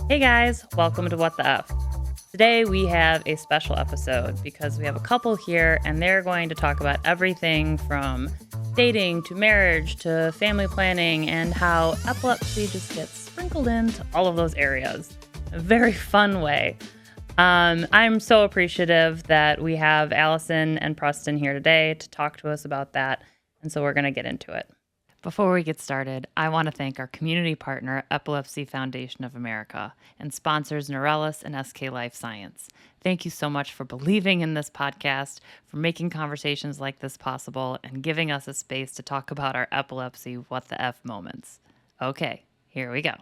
Hey guys, welcome to What the F. Today we have a special episode because we have a couple here and they're going to talk about everything from dating to marriage to family planning and how epilepsy just gets sprinkled into all of those areas in a very fun way. I'm so appreciative that we have Alison and Preston here today to talk to us about that, and so we're going to get into it. Before we get started, I want to thank our community partner, Epilepsy Foundation of America, and sponsors Neurelis and SK Life Science. Thank you so much for believing in this podcast, for making conversations like this possible, and giving us a space to talk about our epilepsy what the F moments. Okay, here we go.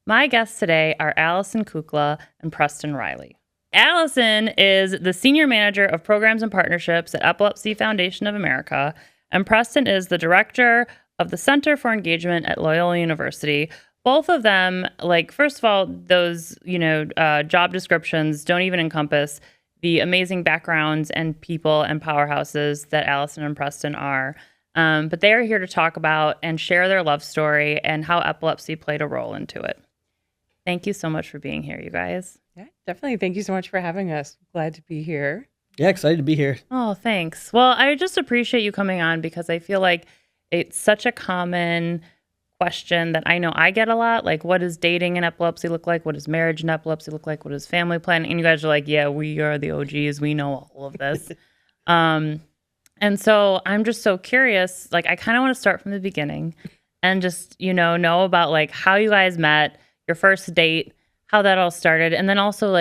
My guests today are Alison Kukla and Preston Reilly. Alison is the Senior Manager of Programs and Partnerships at Epilepsy Foundation of America, and Preston is the director of the Center for Engagement at Loyola University. Both of them, first of all, those, job descriptions don't even encompass the amazing backgrounds and people and powerhouses that Alison and Preston are. But they are here to talk about and share their love story and how epilepsy played a role into it. Thank you so much for being here, you guys. Yeah, definitely. Thank you so much for having us. Glad to be here. Yeah, excited to be here. Oh, thanks. Well, I just appreciate you coming on because I feel like it's such a common question that I know I get a lot. Like, what does dating and epilepsy look like? What does marriage and epilepsy look like? What does family planning? And you guys are like, yeah, we are the OGs. We know all of this. And so I'm just so curious. I kind of want to start from the beginning and just, know about how you guys met, your first date, how that all started. And then also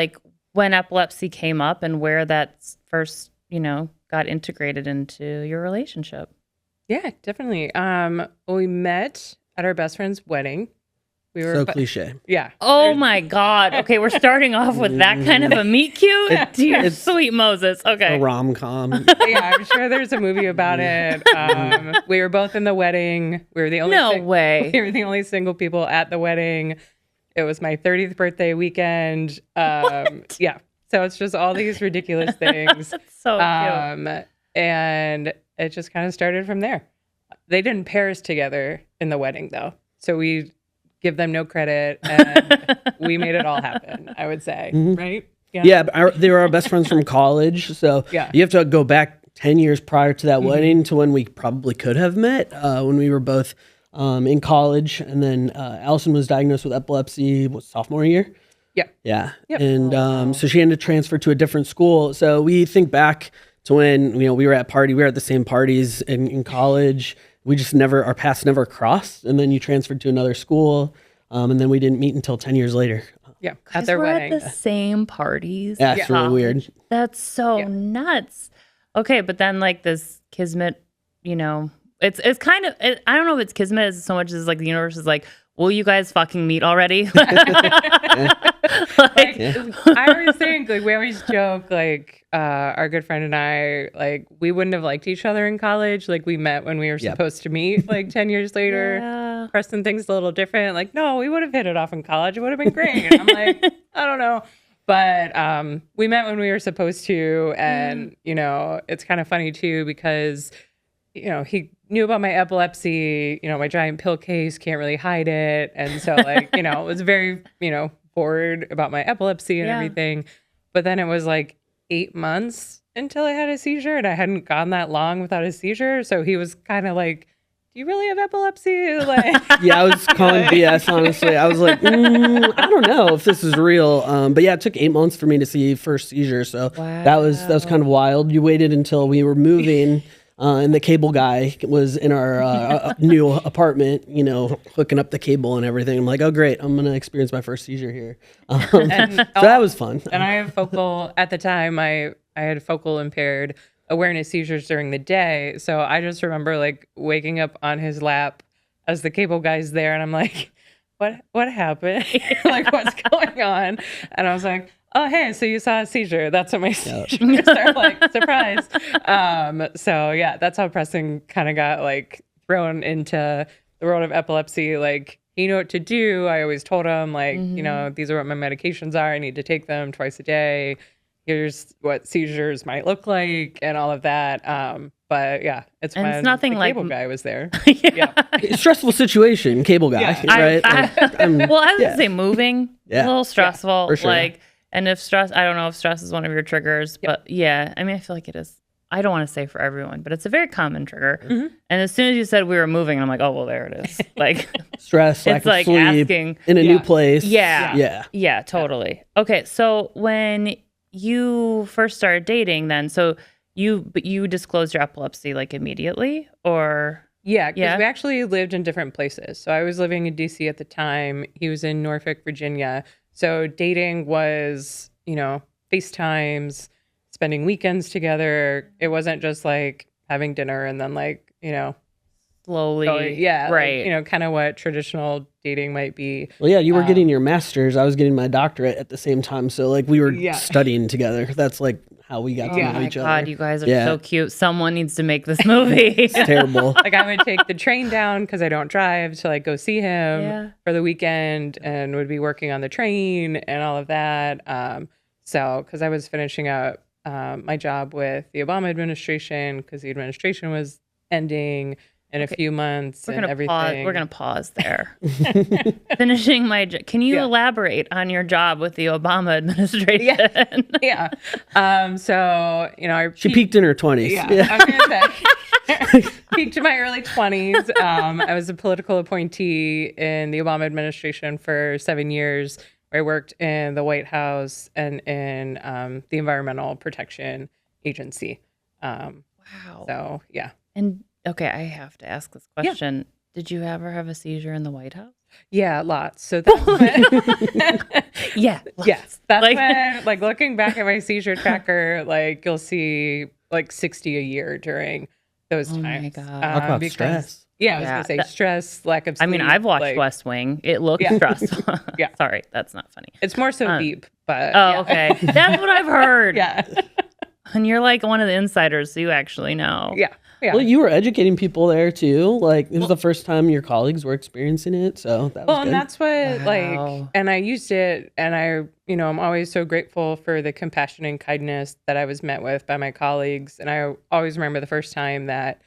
when epilepsy came up and where that first, got integrated into your relationship. Yeah, definitely. We met at our best friend's wedding. We were so cliche. Yeah. Oh my God. Okay, we're starting off with that kind of a meet cute. Dear sweet Moses. Okay. A rom-com. Yeah, I'm sure there's a movie about it. We were both in the wedding. We were the only way. We were the only single people at the wedding. It was my 30th birthday weekend. Yeah. So it's just all these ridiculous things. That's so cute. And it just kind of started from there. They didn't pair us together in the wedding, though. So we give them no credit, and we made it all happen, I would say. Mm-hmm. Right? Yeah, they were our best friends from college. So you have to go back 10 years prior to that wedding to when we probably could have met, when we were both in college. And then Alison was diagnosed with epilepsy, sophomore year? Yeah. Yep. And so she had to transfer to a different school. So we think back to when, we were at the same parties in college. We just our paths never crossed. And then you transferred to another school. And then we didn't meet until 10 years later. Yeah. At their wedding. At the same parties. Yeah, it's really weird. That's so nuts. Okay. But then this kismet, it's kind of, I don't know if it's kismet as so much as the universe is will you guys fucking meet already? I always think, we always joke, our good friend and I, we wouldn't have liked each other in college. We met when we were supposed to meet, 10 years later. Yeah. Preston thinks a little different. No, we would have hit it off in college. It would have been great. And I'm I don't know. But we met when we were supposed to. And, it's kind of funny, too, because, he knew about my epilepsy, my giant pill case, can't really hide it. And so was very, bored about my epilepsy and everything. But then it was 8 months until I had a seizure, and I hadn't gone that long without a seizure. So he was kind of do you really have epilepsy? Yeah, I was calling BS, honestly. I was I don't know if this is real. But yeah, it took 8 months for me to see first seizure. So that was kind of wild. You waited until we were moving. And the cable guy was in our new apartment, hooking up the cable and everything. I'm like, oh, great. I'm going to experience my first seizure here. So that was fun. And I have at the time, I had focal impaired awareness seizures during the day. So I just remember waking up on his lap as the cable guy's there. And I'm like, what happened? What's going on? And I was like, oh, hey, so you saw a seizure. That's what my seizures are surprise. So yeah, that's how Preston kind of got thrown into the world of epilepsy. He knew what to do. I always told him these are what my medications are. I need to take them twice a day. Here's what seizures might look like and all of that. But yeah, it's nothing the cable guy was there. Yeah. Stressful situation, cable guy, right? Well, I was gonna say moving Yeah. A little stressful. for sure. Like, and if stress, I don't know if stress is one of your triggers, but yeah, I mean, I feel like it is. I don't want to say for everyone, but it's a very common trigger. Mm-hmm. And as soon as you said we were moving, I'm like, oh, well, there it is. Like, Stress, lack it's of like sleep, asking. in a new place. Yeah. Yeah, totally. Okay. So when you first started dating then, but you disclosed your epilepsy like immediately or? Yeah, because we actually lived in different places. So I was living in DC at the time. He was in Norfolk, Virginia. So dating was, FaceTimes, spending weekends together. It wasn't just like having dinner and then like, slowly. Right. Like, kind of what traditional dating might be. Well, yeah, you were getting your master's. I was getting my doctorate at the same time. So like we were studying together. That's like how we got to know each other. God, you guys are so cute. Someone needs to make this movie. It's terrible. Like I would take the train down because I don't drive to like go see him for the weekend and would be working on the train and all of that. So because I was finishing up my job with the Obama administration because the administration was ending in a few months and everything. We're going to pause there. Finishing my job. Can you elaborate on your job with the Obama administration? Yeah. She peaked in her 20s. Yeah. I was gonna say, peaked in my early 20s. I was a political appointee in the Obama administration for 7 years. Where I worked in the White House and in the Environmental Protection Agency. Wow. So, yeah. And okay, I have to ask this question. Did you ever have a seizure in the White House? Yeah, lots. So that's when, lots. That's when, like, looking back at my seizure tracker, like, you'll see like 60 a year during those times. Oh my God. Talk about stress. Yeah, I was going to say stress, lack of sleep. I mean, I've watched West Wing. It looks stressful. Yeah. Sorry, that's not funny. It's more so deep, but. Oh, okay. That's what I've heard. Yeah. And you're like one of the insiders, so you actually know. Yeah. Well, you were educating people there too. Like it was the first time your colleagues were experiencing it, so that was good. And that's what like, and I used it, and I'm always so grateful for the compassion and kindness that I was met with by my colleagues, and I always remember the first time that,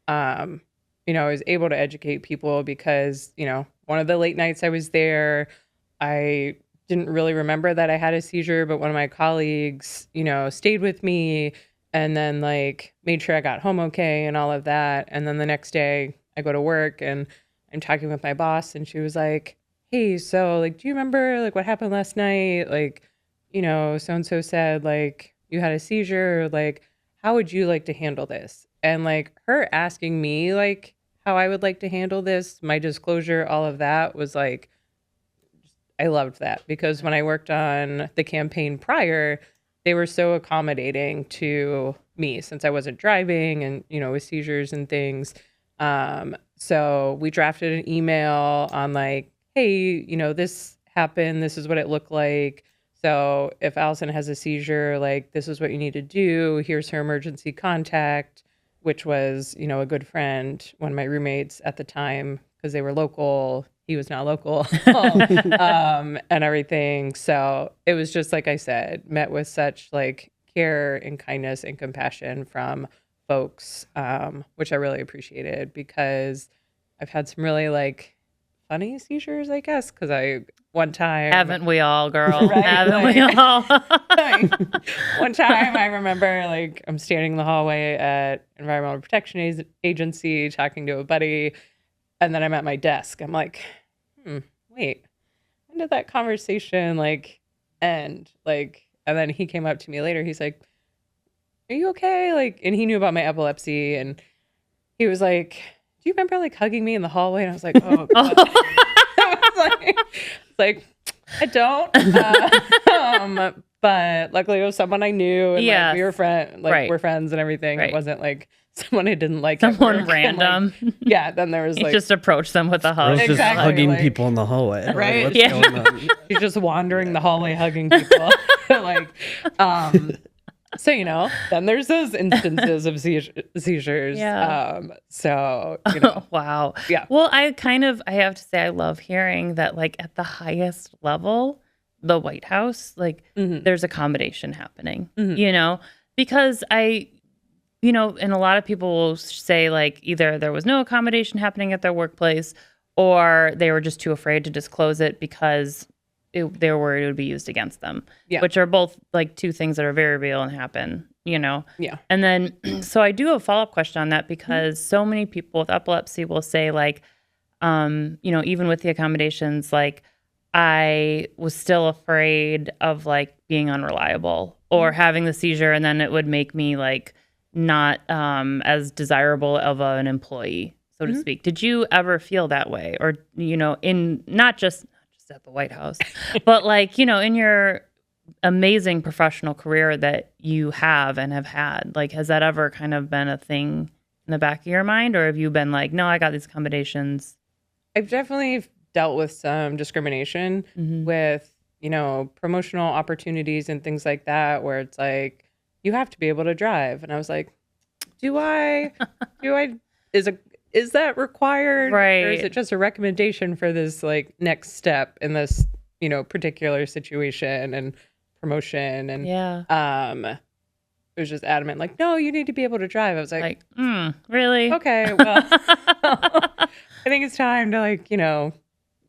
I was able to educate people because one of the late nights I was there, I didn't really remember that I had a seizure, but one of my colleagues, stayed with me. And then like made sure I got home okay and all of that. And then the next day I go to work and I'm talking with my boss and she was like, hey, so like, do you remember like what happened last night? Like, so-and-so said like you had a seizure. Like, how would you like to handle this? And like her asking me like how I would like to handle this, my disclosure, all of that was like, I loved that because when I worked on the campaign prior, they were so accommodating to me since I wasn't driving and, with seizures and things. So we drafted an email on like, hey, this happened. This is what it looked like. So if Alison has a seizure, like this is what you need to do. Here's her emergency contact, which was, a good friend, one of my roommates at the time, because they were local. He was not local and everything. So it was just, like I said, met with such like care and kindness and compassion from folks, which I really appreciated because I've had some really like funny seizures, I guess, because one time. Haven't we all, girl? Right? Haven't we all? One time I remember like I'm standing in the hallway at Environmental Protection Agency talking to a buddy. And then I'm at my desk. I'm like, wait, when did that conversation like end? Like, and then he came up to me later. He's like, are you okay? Like, and he knew about my epilepsy. And he was like, do you remember like hugging me in the hallway? And I was like, oh, God. I was like, I don't. But luckily it was someone I knew. And like, we were we're friends and everything. Right. It wasn't like someone I didn't like. Someone random. Like, then there was you like. just approached them with a hug. Just hugging people in the hallway. Right. Like, what's going on? He's just wandering the hallway hugging people. So, then there's those instances of seizures. Yeah. Wow. Yeah. Well, I have to say, I love hearing that, like, at the highest level, the White House, like, there's accommodation happening, because and a lot of people will say, like, either there was no accommodation happening at their workplace or they were just too afraid to disclose it because they were worried it would be used against them, Yeah. which are both like two things that are very real and happen, Yeah. And then, so I do have a follow-up question on that because so many people with epilepsy will say like, even with the accommodations, like I was still afraid of like being unreliable or having the seizure, and then it would make me like not as desirable of an employee, so to speak. Did you ever feel that way, or in not just at the White House, but like in your amazing professional career that you have and have had, like has that ever kind of been a thing in the back of your mind, or have you been like, no, I got these accommodations? I've definitely dealt with some discrimination with, promotional opportunities and things like that, where it's like, you have to be able to drive. And I was like, is that required? Right. Or is it just a recommendation for this like next step in this, particular situation and promotion? And it was just adamant, like, no, you need to be able to drive. I was like really? Okay, well, I think it's time to like,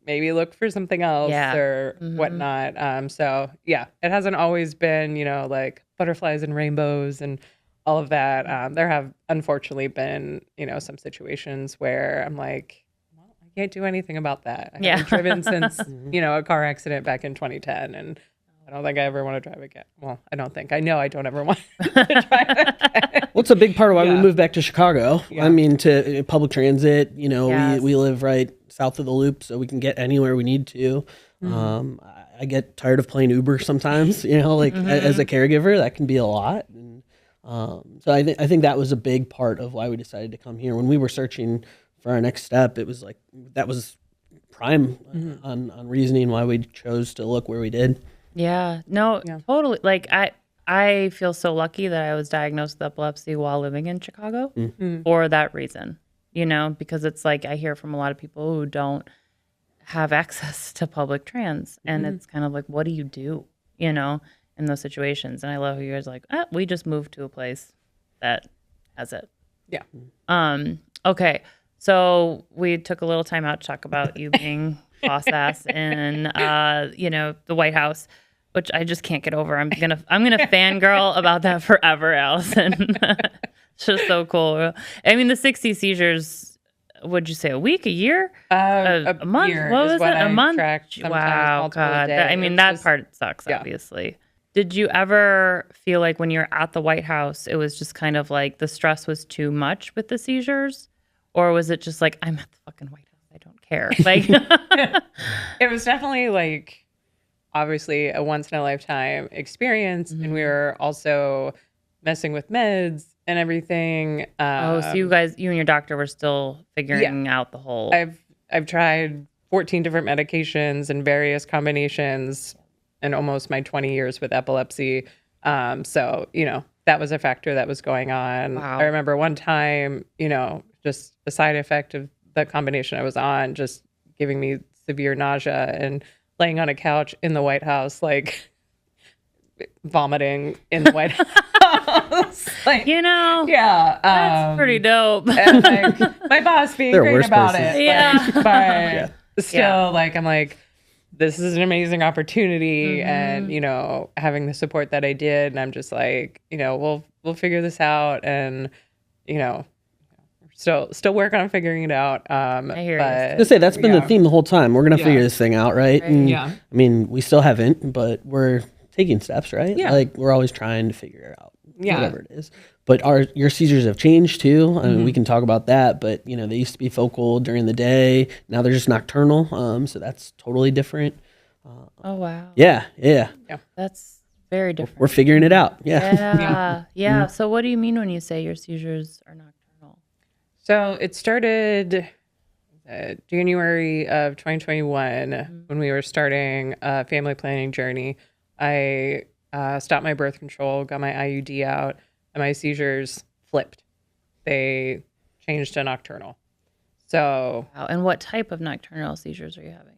maybe look for something else or whatnot. So yeah, it hasn't always been, like butterflies and rainbows and all of that. There have unfortunately been, some situations where I'm like, well, I can't do anything about that. I haven't driven since, a car accident back in 2010, and I don't think I ever want to drive again. Well, I know I don't ever want to drive again. Well, it's a big part of why we moved back to Chicago. I mean, to public transit, we live right south of the loop, so we can get anywhere we need to. I get tired of playing Uber sometimes, as a caregiver, that can be a lot. And so I think that was a big part of why we decided to come here. When we were searching for our next step, it was like, that was prime on reasoning why we chose to look where we did. Yeah, no, totally. Like I feel so lucky that I was diagnosed with epilepsy while living in Chicago for that reason, because it's like I hear from a lot of people who don't have access to public trans, and it's kind of like, what do you do, in those situations? And I love how you guys are like, we just moved to a place that has it. Yeah. Okay. So we took a little time out to talk about you being boss ass in, the White House, which I just can't get over. I'm gonna fangirl about that forever, Allison. It's just so cool. I mean, the 60 seizures. Would you say a week, a year, a month? Year what was it? A month? Wow, God. That part sucks. Obviously. Did you ever feel like when you're at the White House, it was just kind of like the stress was too much with the seizures? Or was it just like, I'm at the fucking White House, I don't care? Like, it was definitely like, obviously a once in a lifetime experience. And we were also messing with meds and everything. So you and your doctor were still figuring out the whole. I've tried 14 different medications and various combinations in almost my 20 years with epilepsy. So, that was a factor that was going on. Wow. I remember one time, just a side effect of the combination I was on, just giving me severe nausea and laying on a couch in the White House, like vomiting in the White House. Like, that's pretty dope. And like, my boss being great about places. it. Yeah. But still, like, I'm like, this is an amazing opportunity, and having the support that I did, and I'm just like, we'll figure this out, and still work on figuring it out. I hear you. I was gonna say that's been the theme the whole time. We're gonna figure this thing out, right? And, I mean, we still haven't, but we're taking steps, right? Yeah. Like we're always trying to figure out whatever it is. But your seizures have changed too. I mean, we can talk about that, but they used to be focal during the day. Now they're just nocturnal. So that's totally different. Oh wow. Yeah. That's very different. We're figuring it out. Yeah. So what do you mean when you say your seizures are nocturnal? So it started January of 2021 when we were starting a family planning journey. I stopped my birth control, got my IUD out, and my seizures flipped. They changed to nocturnal. So, wow. And what type of nocturnal seizures are you having?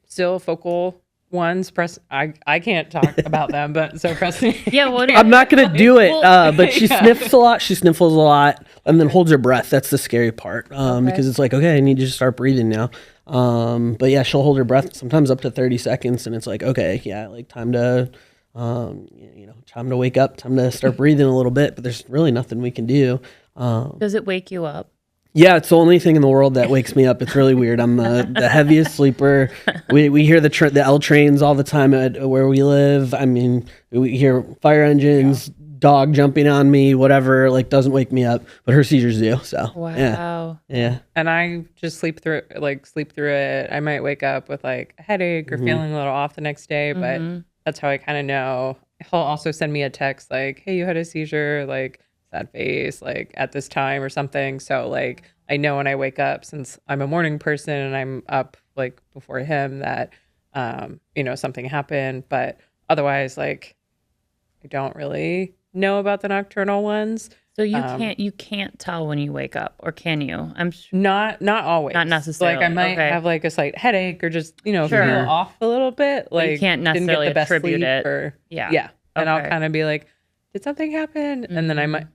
still focal ones, I can't talk about them, but so Preston. Yeah, I'm not gonna do it, but she sniffs a lot. She sniffles a lot, and then holds her breath. That's the scary part, because it's like, okay, I need you to start breathing now. But yeah, she'll hold her breath sometimes up to 30 seconds, and it's like, okay, yeah, like time to, time to wake up, time to start breathing a little bit. But there's really nothing we can do. Does it wake you up? Yeah, it's the only thing in the world that wakes me up. It's really weird. I'm the heaviest sleeper. We hear the L trains all the time at where we live. I mean, we hear fire engines, dog jumping on me, whatever. Like, doesn't wake me up, but her seizures do. So wow, yeah. And I just sleep through it. I might wake up with like a headache or feeling a little off the next day, but that's how I kind of know. He'll also send me a text like, "Hey, you had a seizure," like sad face, like at this time or something. So like I know when I wake up, since I'm a morning person and I'm up like before him, that something happened. But otherwise, like I don't really know about the nocturnal ones. So you can't tell when you wake up, or can you? I'm not always, not necessarily. Like I might have like a slight headache or just feel off a little bit. Like you can't necessarily attribute it. And I'll kind of be like, did something happen? And then I might,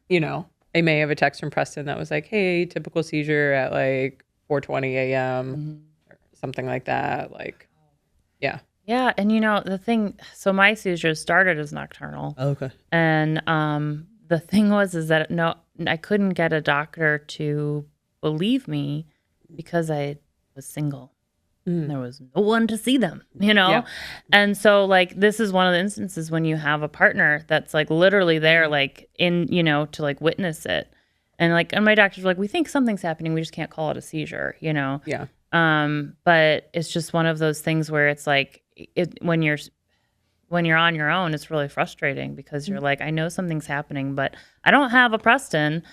I may have a text from Preston that was like, hey, typical seizure at like 4:20 a.m. or something like that. Like, yeah. Yeah. And the thing, so my seizures started as nocturnal. Oh, okay. And the thing was that I couldn't get a doctor to believe me because I was single. And there was no one to see them, Yeah. And so like this is one of the instances when you have a partner that's like literally there, like in to like witness it, and my doctors were like, we think something's happening, we just can't call it a seizure, Yeah. But it's just one of those things where it's like when you're on your own, it's really frustrating because you're like, I know something's happening, but I don't have a Preston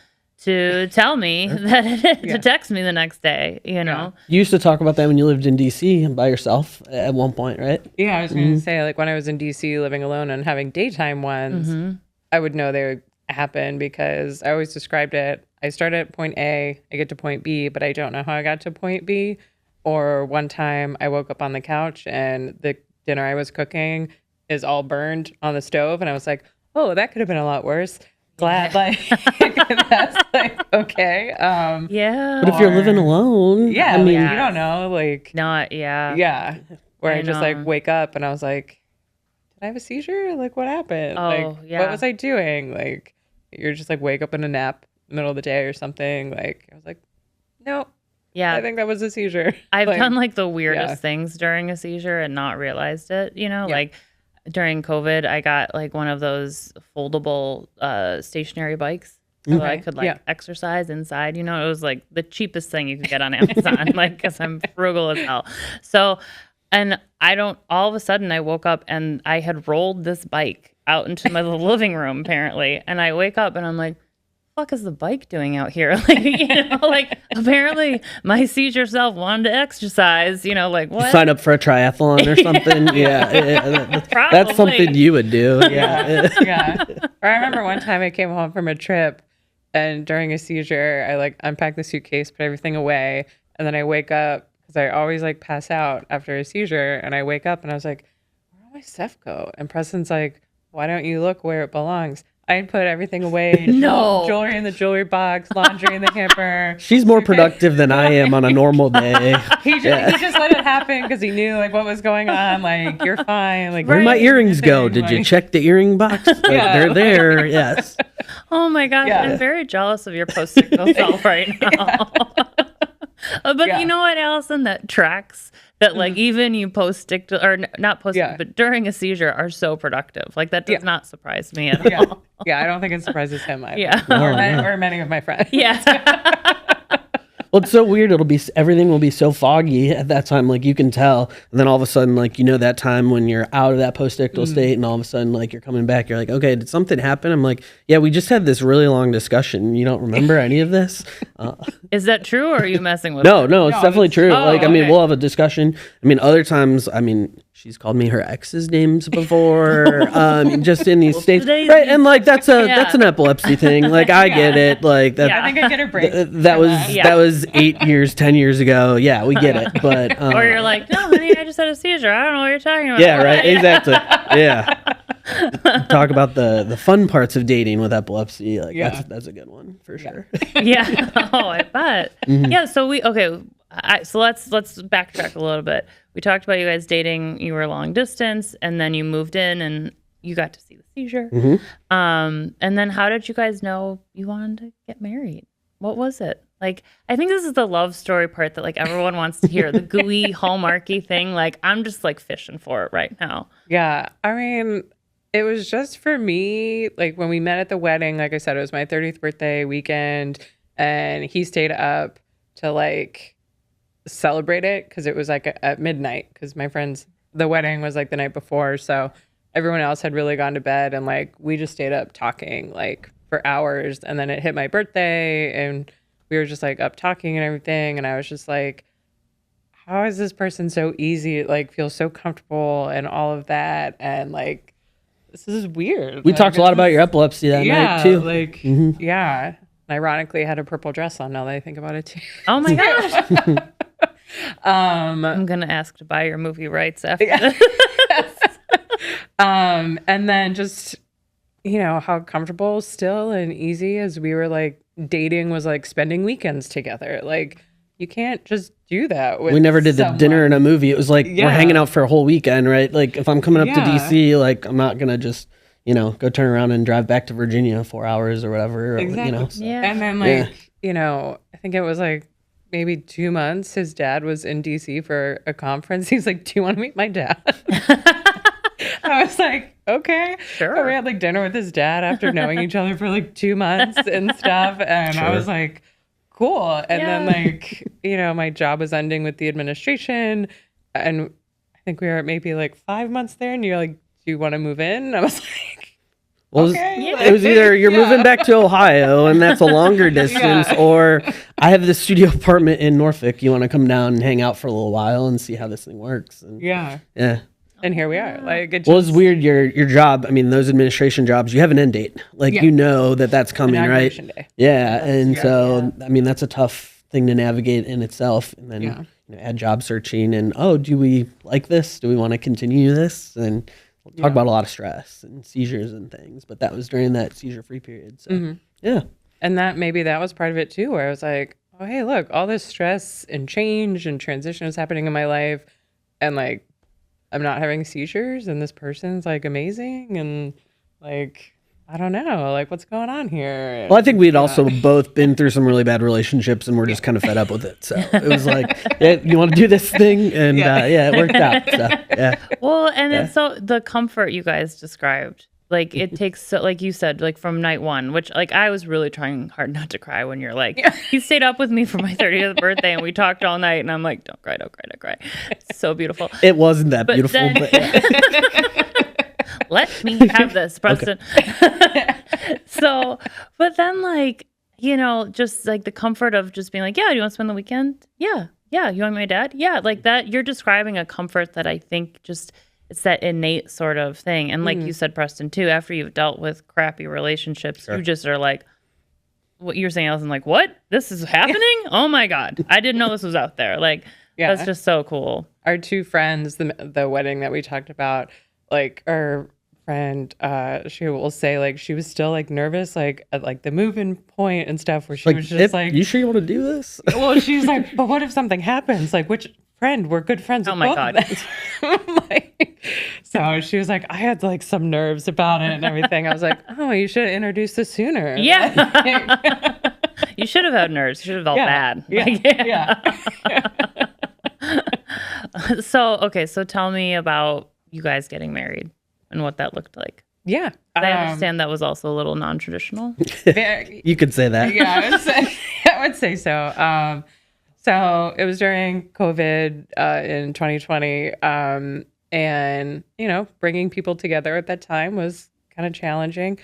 to tell me that to text me the next day, You used to talk about that when you lived in DC by yourself at one point, right? Yeah, I was going to say, like, when I was in DC living alone and having daytime ones, I would know they would happen because I always described it. I start at point A, I get to point B, but I don't know how I got to point B. Or one time I woke up on the couch and the dinner I was cooking is all burned on the stove. And I was like, oh, that could have been a lot worse. Glad that's like okay. Yeah. But if you're living alone, I mean, you don't know, like not where I just like wake up and I was like, did I have a seizure? Like what happened? What was I doing? Like you're just like wake up in a nap in the middle of the day or something. Like I was like, nope. Yeah. I think that was a seizure. I've done like the weirdest things during a seizure and not realized it, like during COVID, I got like one of those foldable stationary bikes. So I could exercise inside, it was like the cheapest thing you could get on Amazon, like, because I'm frugal as hell. So, and all of a sudden I woke up and I had rolled this bike out into my little living room apparently. And I wake up and I'm like, fuck is the bike doing out here? Like, apparently my seizure self wanted to exercise, like what? Sign up for a triathlon or something. That's something you would do. Yeah. Or I remember one time I came home from a trip and during a seizure, I like unpacked the suitcase, put everything away. And then I wake up because I always like pass out after a seizure. And I wake up and I was like, where did my stuff go? And Preston's like, why don't you look where it belongs? I put everything away. No. Jewelry in the jewelry box, laundry in the hamper. She's more productive than I am on a normal day. He just let it happen because he knew like what was going on. Like, you're fine. Like, where'd my earrings go? Did you check the earring box? They're there. Yes. Oh my gosh. I'm very jealous of your post-signal self right now. But you know what, Allison? That tracks that like even you post-dictal or not post but during a seizure are so productive. Like that does not surprise me at all. Yeah, I don't think it surprises him either. Yeah. Or many of my friends. Yeah. Well, it's so weird. Everything will be so foggy at that time. Like you can tell. And then all of a sudden, like, that time when you're out of that post-ictal state and all of a sudden, like you're coming back, you're like, okay, did something happen? I'm like, yeah, we just had this really long discussion. You don't remember any of this? Is that true or are you messing with No, it's definitely true. I mean, we'll have a discussion. I mean, other times, she's called me her ex's names before, just in these states, today's right? And like that's an epilepsy thing. Like I get it. Like that. I think I get a break. That was 8 years, 10 years ago. Yeah, we get it. But or you're like, no, honey, I just had a seizure. I don't know what you're talking about. Yeah, right. Exactly. Yeah. Talk about the fun parts of dating with epilepsy. Like that's a good one for sure. Yeah. Oh, I bet. Mm-hmm. Yeah. So so let's backtrack a little bit. We talked about you guys dating. You were long distance, and then you moved in, and you got to see the seizure. Mm-hmm. And then how did you guys know you wanted to get married? What was it? Like, I think this is the love story part that like everyone wants to hear, the gooey, hallmarky thing. Like, I'm just like fishing for it right now. Yeah. I mean, it was just for me, like when we met at the wedding, like I said, it was my 30th birthday weekend, and he stayed up to like celebrate it because it was like at midnight, because the wedding was like the night before, so everyone else had really gone to bed, and like we just stayed up talking like for hours, and then it hit my birthday and we were just like up talking and everything, and I was just like, how is this person so easy? It like feels so comfortable and all of that, and like this is weird. We talked a lot about your epilepsy that night too. Like yeah. And ironically, I had a purple dress on now that I think about it too. Oh my gosh. I'm gonna ask to buy your movie rights after this. And then just, how comfortable still and easy as we were like dating was like spending weekends together. Like you can't just do that with we never did someone. The dinner and a movie. It was like we're hanging out for a whole weekend, right? Like if I'm coming up to DC, like I'm not gonna just go turn around and drive back to Virginia 4 hours or whatever. Exactly. So. Yeah. And then I think it was like maybe 2 months, his dad was in DC for a conference. He's like, do you want to meet my dad? I was like, okay. Sure. So we had like dinner with his dad after knowing each other for like 2 months and stuff. And I was like, cool. And then like, my job was ending with the administration. And I think we were maybe like 5 months there. And you're like, do you want to move in? And I was like, okay. It was either you're moving back to Ohio and that's a longer distance, or I have this studio apartment in Norfolk. You want to come down and hang out for a little while and see how this thing works? And yeah. And here we are. Like, it's weird. Your job. I mean, those administration jobs, you have an end date. Like that's coming, right? Day. Yeah, and so I mean, that's a tough thing to navigate in itself. And then add job searching and do we like this? Do we want to continue this? And we'll talk about a lot of stress and seizures and things. But that was during that seizure-free period. So yeah, and that was part of it too, where I was like, oh hey, look, all this stress and change and transition is happening in my life, and like I'm not having seizures, and this person's like amazing, and like I don't know, like what's going on here? Well, I think we'd also both been through some really bad relationships, and we're just kind of fed up with it. So it was like, you want to do this thing, and it worked out. So yeah. Well, and it's so the comfort you guys described. Like it takes, so, like you said, like from night one, which like I was really trying hard not to cry when you're like, he stayed up with me for my 30th birthday and we talked all night, and I'm like, don't cry. It's so beautiful. It wasn't that beautiful, but let me have this, Preston. Okay. So, but then like, just like the comfort of just being like, yeah, do you want to spend the weekend? Yeah. You want my dad? Yeah. Like that, you're describing a comfort that I think just, it's that innate sort of thing. And like you said, Preston, too, after you've dealt with crappy relationships, you just are like, what you're saying, Alison, like, what? This is happening? Oh my God. I didn't know this was out there. Like, that's just so cool. Our two friends, the wedding that we talked about, like our friend, she will say like she was still like nervous, like at like the move-in point and stuff, where she was just like, you sure you want to do this? Well, she's like, but what if something happens? Like, which friend? We're good friends. Oh my God. So she was like, I had like some nerves about it and everything. I was like, oh, you should have intruded this sooner. Yeah. You should have had nerves. You should have felt bad. So tell me about you guys getting married and what that looked like. Yeah. I understand that was also a little non-traditional. You could say that. Yeah, I would say so. So it was during COVID in 2020. And, bringing people together at that time was kind of challenging.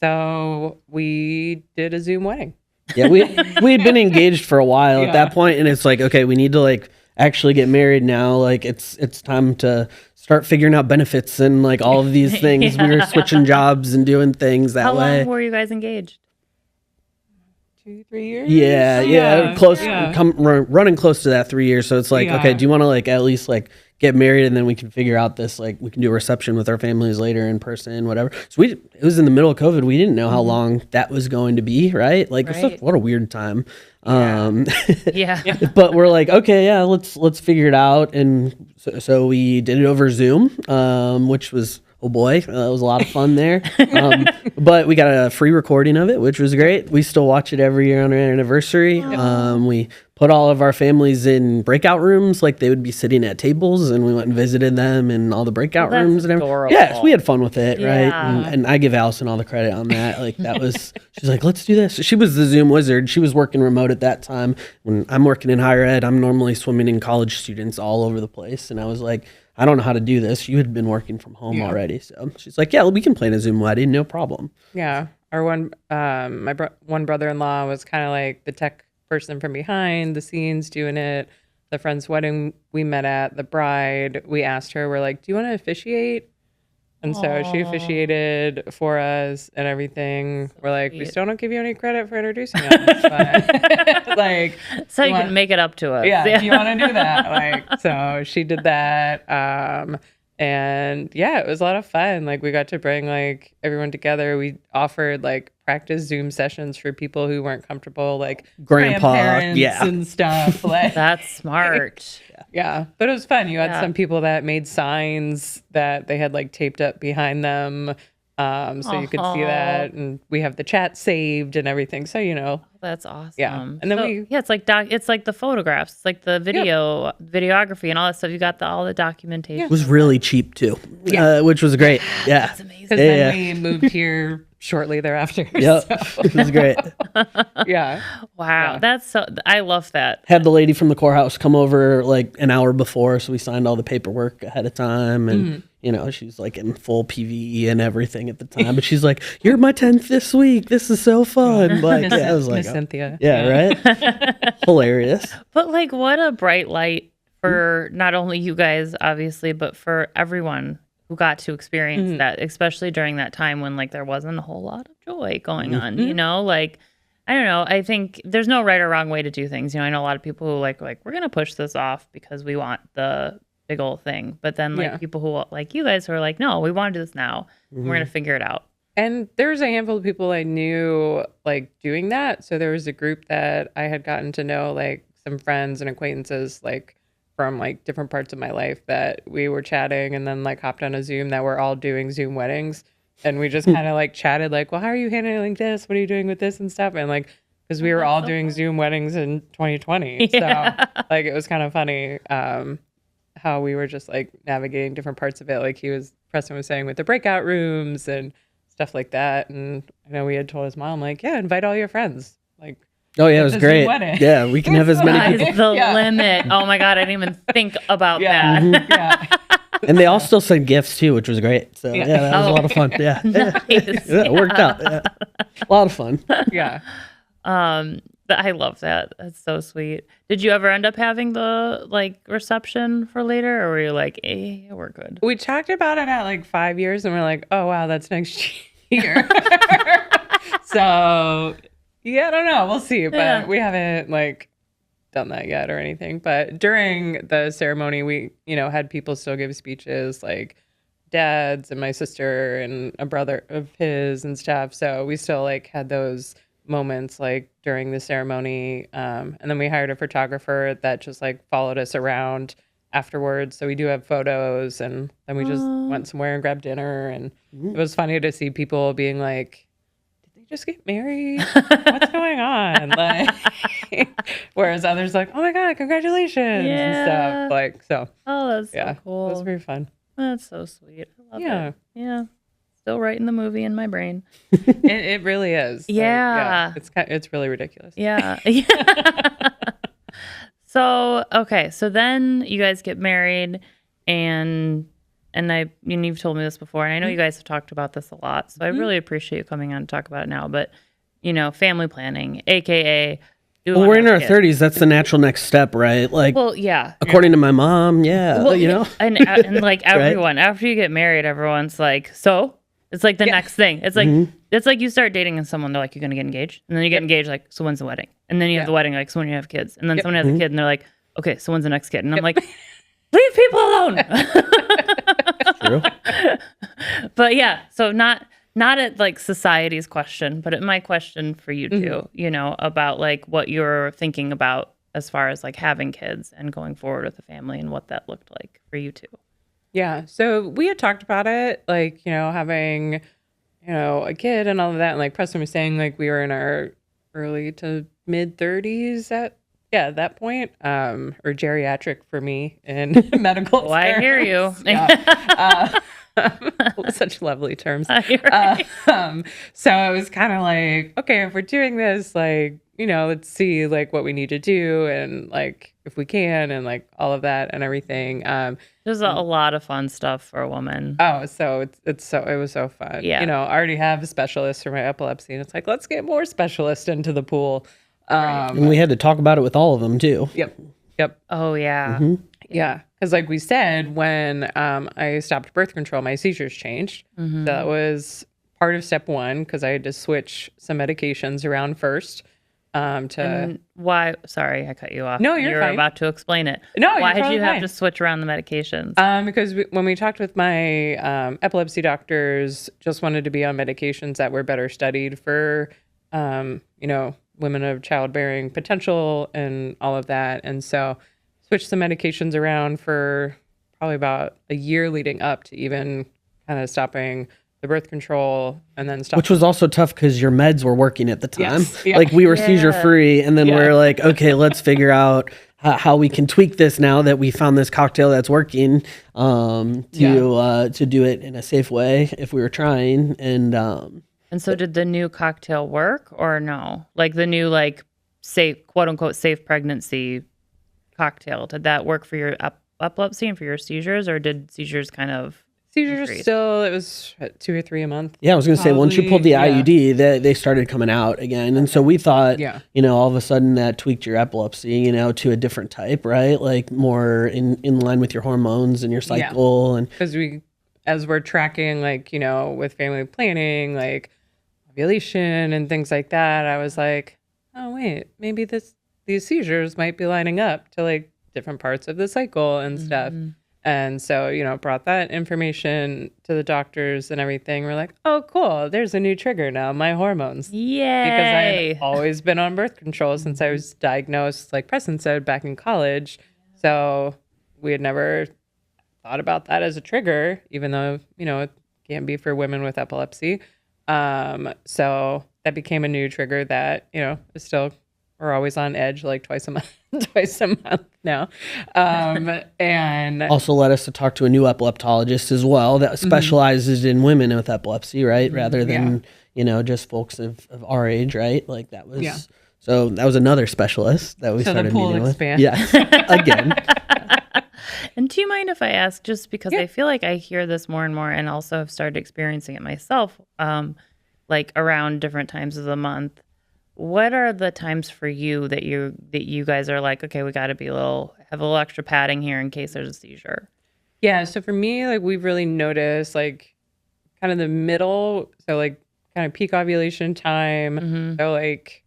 So we did a Zoom wedding. Yeah, we had been engaged for a while at that point, and it's like, okay, we need to like actually get married now. Like it's time to start figuring out benefits and like all of these things. We were switching jobs and doing things that way. How long were you guys engaged? 2-3 years. Yeah, close. Running close to that 3 years. So it's like, okay, do you want to like at least like get married and then we can figure out this, like we can do a reception with our families later in person, whatever. So it was in the middle of COVID. We didn't know how long that was going to be, right? Like what a weird time. But we're like, okay, yeah, let's figure it out. And so we did it over Zoom, which was, oh boy, that was a lot of fun there. But we got a free recording of it, which was great. We still watch it every year on our anniversary. We put all of our families in breakout rooms, like they would be sitting at tables, and we went and visited them in all the breakout rooms and everything. Adorable. Yeah, so we had fun with it, right? And I give Allison all the credit on that. Like that was, she's like, let's do this. She was the Zoom wizard. She was working remote at that time. When I'm working in higher ed, I'm normally swimming in college students all over the place, and I was like, I don't know how to do this. You had been working from home already. So she's like, yeah, we can plan a Zoom wedding. No problem. Yeah. Our one brother-in-law was kind of like the tech person from behind the scenes doing it. The friend's wedding we met at, the bride, we asked her, we're like, do you want to officiate? And so she officiated for us and everything. We're like, we still don't give you any credit for introducing us. But like, so you can make it up to us. Yeah, do you want to do that? Like, so she did that. And yeah, it was a lot of fun. Like we got to bring like everyone together. We offered like practice Zoom sessions for people who weren't comfortable, like grandparents and stuff. Like that's smart. Yeah, but it was fun. You had some people that made signs that they had like taped up behind them, so you could see that. And we have the chat saved and everything. So that's awesome. Yeah, and then it's like it's like the photographs, it's like the videography and all that stuff. You got all the documentation. It was really cheap too, which was great. Yeah, that's amazing. Because then we moved here shortly thereafter. Yep, so. It was great. Wow, that's so. I love that. Had the lady from the courthouse come over like an hour before, so we signed all the paperwork ahead of time, and she's like in full PVE and everything at the time, but she's like, "You're my 10th this week. This is so fun!" Like, I was like, Cynthia. Yeah, right. Hilarious. But like, what a bright light for not only you guys, obviously, but for everyone who got to experience that, especially during that time when like there wasn't a whole lot of joy going on, like, I don't know. I think there's no right or wrong way to do things. I know a lot of people who like, we're going to push this off because we want the big old thing. But then like people who like you guys who are like, no, we want to do this now. We're going to figure it out. And there was a handful of people I knew like doing that. So there was a group that I had gotten to know, like some friends and acquaintances, like from like different parts of my life that we were chatting and then like hopped on a Zoom that we're all doing Zoom weddings. And we just kind of like chatted like, well, how are you handling this? What are you doing with this and stuff? And like, because we were all doing Zoom weddings in 2020. So like, it was kind of funny how we were just like navigating different parts of it. Like Preston was saying with the breakout rooms and stuff like that. And I know we had told his mom like, yeah, invite all your friends. Like, oh yeah, it was great. Yeah, we can have as many people. The limit. Oh my God, I didn't even think about that. And they all still sent gifts too, which was great. So that was a lot of fun. Yeah, nice. It worked out. Yeah. A lot of fun. Yeah. I love that. That's so sweet. Did you ever end up having the like reception for later, or were you like, hey, we're good? We talked about it at like 5 years, and we're like, oh wow, that's next year. So yeah, I don't know. We'll see, but we haven't like done that yet or anything. But during the ceremony, we had people still give speeches, like dads and my sister and a brother of his and stuff. So we still like had those moments like during the ceremony, and then we hired a photographer that just like followed us around afterwards. So we do have photos, and then we just went somewhere and grabbed dinner, and it was funny to see people being like, did they just get married? What's going on? Like, whereas others like, oh my God, congratulations and stuff. Like, so that's so cool. It was very fun. That's so sweet. I love it. Yeah. Still writing the movie in my brain. It really is. Yeah. It's really ridiculous. Yeah. So then you guys get married, and you've told me this before, and I know you guys have talked about this a lot, so I really appreciate you coming on to talk about it now. But family planning, aka do. Well, we're in our 30s. That's the natural next step, right? Like, well, yeah. According to my mom, yeah. Well, you know, and like everyone, after you get married, everyone's like, so it's like the next thing. It's like it's like you start dating and someone, they're like, you're gonna get engaged, and then you get engaged, like, so when's the wedding? And then you have the wedding, like, so when you have kids, and then someone has a kid, and they're like, okay, so when's the next kid? And I'm like, leave people alone. True. But yeah, so not at like society's question, but at my question for you too, you know, about like what you're thinking about as far as like having kids and going forward with a family and what that looked like for you too. Yeah. So we had talked about it, like, you know, having, you know, a kid and all of that. And like Preston was saying, like, we were in our early to mid 30s at that point, or geriatric for me in medical terms. I hear you. Such lovely terms. Right. So it was kind of like, okay, if we're doing this, like, you know, let's see like what we need to do and like if we can and like all of that and everything. There's a lot of fun stuff for a woman. Oh, so it was so fun. Yeah. You know, I already have a specialist for my epilepsy, and it's like, let's get more specialists into the pool. And we had to talk about it with all of them too. Yep. Oh yeah. Yeah. Because like we said, when I stopped birth control, my seizures changed. So that was part of step one, because I had to switch some medications around first. And why? Sorry, I cut you off. No, you're were fine. about to explain it. No, why you're did totally you have fine. to switch around the medications? Because when we talked with my epilepsy doctors, just wanted to be on medications that were better studied for, you know, women of childbearing potential and all of that. And so switched the medications around for probably about a year leading up to even kind of stopping the birth control and then stop. Which was also tough because your meds were working at the time. Yes. Yeah. Like we were seizure free, and then we're like, okay, let's figure out how we can tweak this now that we found this cocktail that's working, to do it in a safe way if we were trying. And so did the new cocktail work or no? Like the new like safe, quote unquote, safe pregnancy cocktail, did that work for your epilepsy and for your seizures, or did seizures kind of seizures increase? still, it was 2 or 3 a month. Yeah, I was going to say, once you pulled the IUD, they started coming out again. And so we thought, you know, all of a sudden that tweaked your epilepsy, you know, to a different type, right? Like more in line with your hormones and your cycle. And because as we're tracking, like, you know, with family planning, like ovulation and things like that, I was like, oh, wait, maybe these seizures might be lining up to like different parts of the cycle and stuff. And so, you know, brought that information to the doctors and everything. We're like, oh, cool. There's a new trigger now, my hormones. Yay. Because I had always been on birth control since I was diagnosed, like Preston said, back in college. So we had never thought about that as a trigger, even though, you know, it can be for women with epilepsy. So that became a new trigger that, you know, is still, we're always on edge, like twice a month now. And also led us to talk to a new epileptologist as well that specializes in women with epilepsy, right? Rather than, you know, just folks of our age, right? Like that was, so that was another specialist that we started meeting with. Yes, again. And do you mind if I ask, just because I feel like I hear this more and more and also have started experiencing it myself, like around different times of the month. What are the times for you that you guys are like, okay, we got to have a little extra padding here in case there's a seizure? Yeah. So for me, like we've really noticed like kind of the middle. So like kind of peak ovulation time. So like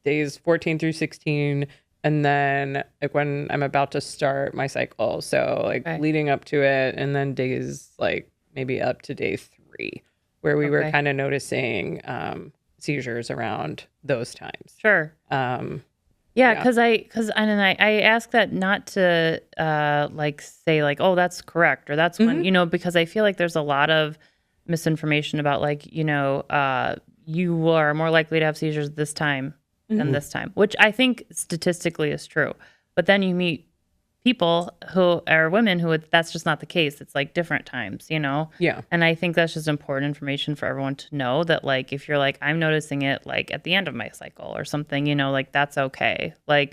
days 14 through 16. And then like when I'm about to start my cycle. So like leading up to it. And then days like maybe up to day 3 where we were kind of noticing, seizures around those times. Sure. Because I ask that not to like say like, oh, that's correct or that's when, you know, because I feel like there's a lot of misinformation about like, you know, you are more likely to have seizures this time than this time, which I think statistically is true. But then you meet people who are women who that's just not the case. It's like different times, you know? Yeah. And I think that's just important information for everyone to know that like, if you're like, I'm noticing it like at the end of my cycle or something, you know, like that's okay. Like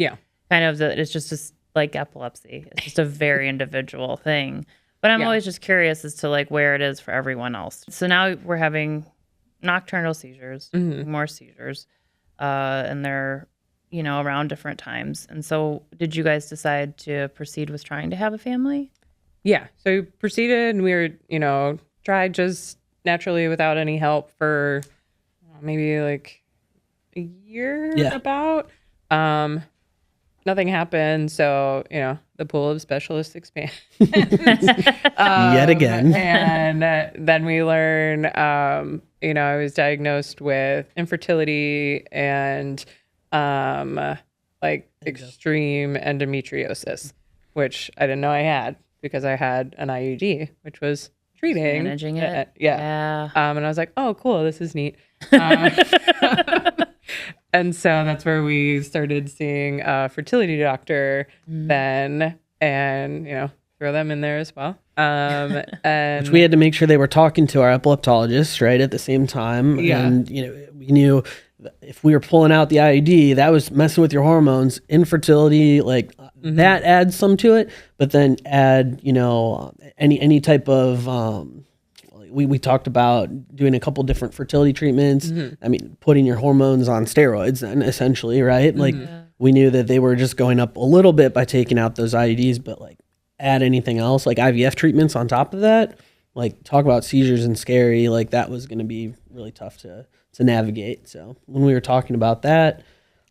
kind of it's just like epilepsy. It's just a very individual thing. But I'm always just curious as to like where it is for everyone else. So now we're having nocturnal seizures, more seizures, and they're around different times. And so did you guys decide to proceed with trying to have a family? Yeah. So we proceeded and we were, tried just naturally without any help for maybe like a year about. Nothing happened. So, the pool of specialists expands. Yet again. And then we learn, I was diagnosed with infertility and extreme endometriosis, which I didn't know I had because I had an IUD, which was treating. Managing it. Yeah. And I was like, oh, cool. This is neat. And so that's where we started seeing a fertility doctor then, and, throw them in there as well. And which we had to make sure they were talking to our epileptologist, right, at the same time. Yeah. And, we knew if we were pulling out the IUD, that was messing with your hormones. Infertility, that adds some to it, but then add, any type of... We talked about doing a couple different fertility treatments. I mean, putting your hormones on steroids then essentially, right? We knew that they were just going up a little bit by taking out those IUDs, but add anything else, like IVF treatments on top of that, talk about seizures and scary, that was going to be really tough to navigate. So when we were talking about that,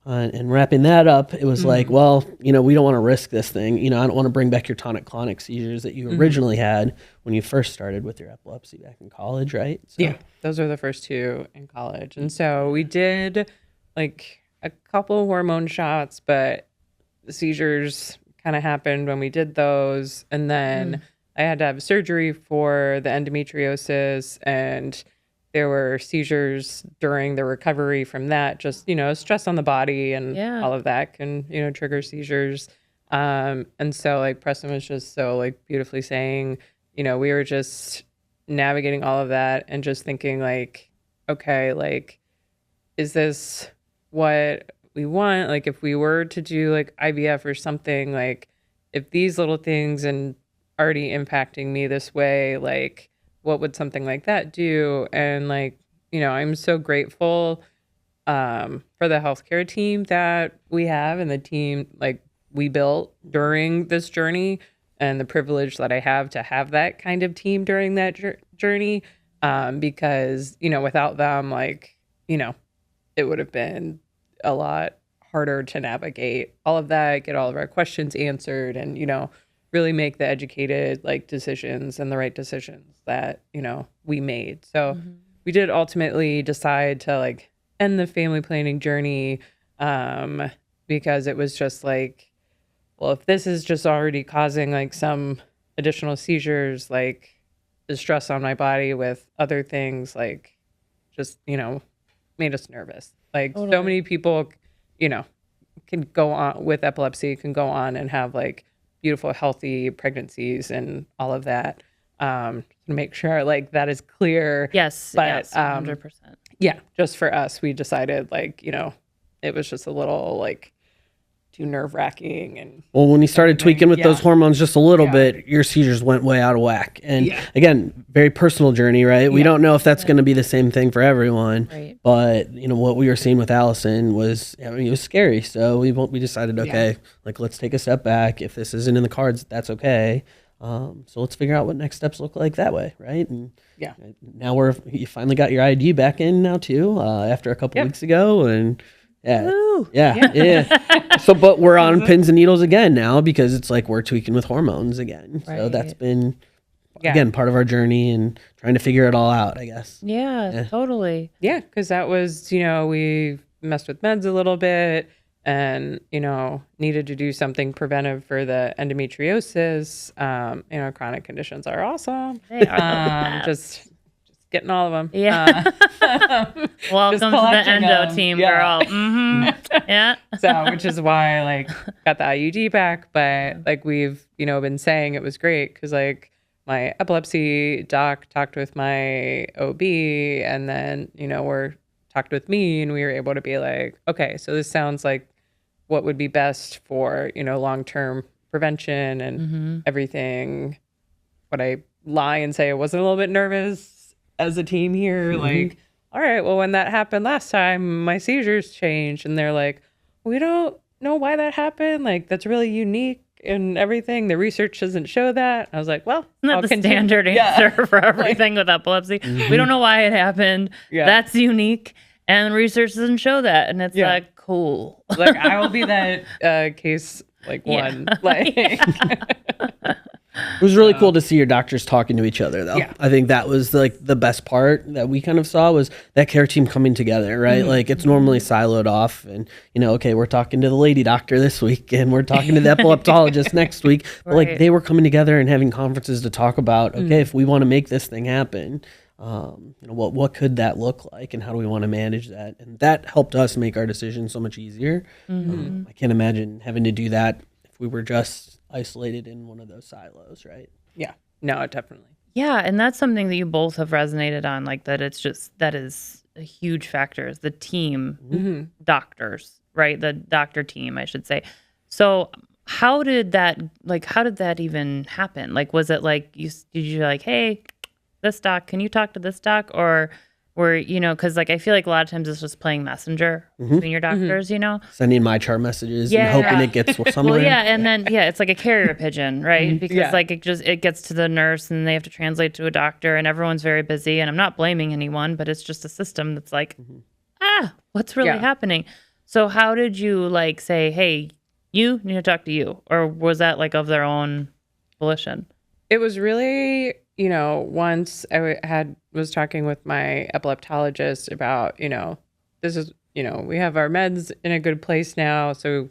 and wrapping that up, it was we don't want to risk this thing. I don't want to bring back your tonic-clonic seizures that you originally had when you first started with your epilepsy back in college, right? So. Yeah, those were the first two in college. And so we did a couple of hormone shots, but the seizures kind of happened when we did those. And then I had to have surgery for the endometriosis, and there were seizures during the recovery from that. Just, stress on the body and all of that can, trigger seizures. And so Preston was just so beautifully saying, we were just navigating all of that and just thinking okay, is this what we want? If we were to do IVF or something, if these little things and already impacting me this way, what would something like that do? And I'm so grateful for the healthcare team that we have and the team we built during this journey, and the privilege that I have to have that kind of team during that journey. Because, without them, it would have been a lot harder to navigate all of that, get all of our questions answered, and, really make the educated decisions and the right decisions that we made. So we did ultimately decide to end the family planning journey, because it was just well, if this is just already causing some additional seizures, the stress on my body with other things just made us nervous. Totally. So many people can go on with epilepsy, can go on and have beautiful, healthy pregnancies and all of that. To make sure that is clear. Yes, but, yes, 100%. Yeah, just for us, we decided it was just a little too nerve-wracking. And well, when you started tweaking with those hormones just a little bit, your seizures went way out of whack. And again, very personal journey, right? We don't know if that's going to be the same thing for everyone. Right. But what we were seeing with Allison was, it was scary. So we decided, okay, let's take a step back. If this isn't in the cards, that's okay. So let's figure out what next steps look like that way, right? And now you finally got your ID back in now too, after a couple weeks ago, and So, but we're on pins and needles again now because it's we're tweaking with hormones again. Right. So that's been again part of our journey and trying to figure it all out, I guess. Yeah. Totally. Yeah, because that was we messed with meds a little bit. And, needed to do something preventive for the endometriosis. Chronic conditions are awesome. They are just getting all of them. Yeah. Welcome to the endo team, girl. Mm-hmm. Yeah. So, which is why, got the IUD back. But, we've, been saying it was great because, my epilepsy doc talked with my OB and then, talked with me and we were able to be okay, so this sounds like what would be best for, long-term prevention and everything. Would I lie and say I wasn't a little bit nervous as a team here? All right, well, when that happened last time, my seizures changed. And they're we don't know why that happened. Like, that's really unique and everything. The research doesn't show that. I was like, well, Isn't that the standard answer for everything with epilepsy? We don't know why it happened. That's unique. And research doesn't show that. And it's like, cool. Like, I will be that case, like, one. Like, it was really cool to see your doctors talking to each other, though. Yeah. I think that was like the best part that we kind of saw was that care team coming together, right? Like it's normally siloed off and, okay, we're talking to the lady doctor this week and we're talking to the epileptologist next week. But like they were coming together and having conferences to talk about, okay, if we want to make this thing happen, what could that look like and how do we want to manage that? And that helped us make our decision so much easier. I can't imagine having to do that if we were just isolated in one of those silos, right? Yeah. No, definitely. Yeah, and that's something that you both have resonated on, like that that is a huge factor, is the team doctors, right? The doctor team, I should say. So how did that even happen? Like, was it like, did you like, hey, this doc, can you talk to this doc? Or were, because like I feel like a lot of times it's just playing messenger between your doctors, Sending my chart messages and hoping it gets somewhere. Well, and then it's like a carrier pigeon, right? Because like it gets to the nurse and they have to translate to a doctor and everyone's very busy. And I'm not blaming anyone, but it's just a system that's like, what's really happening? So how did you like say, hey, you need to talk to you? Or was that like of their own volition? It was really, once I was talking with my epileptologist about, this is, we have our meds in a good place now, so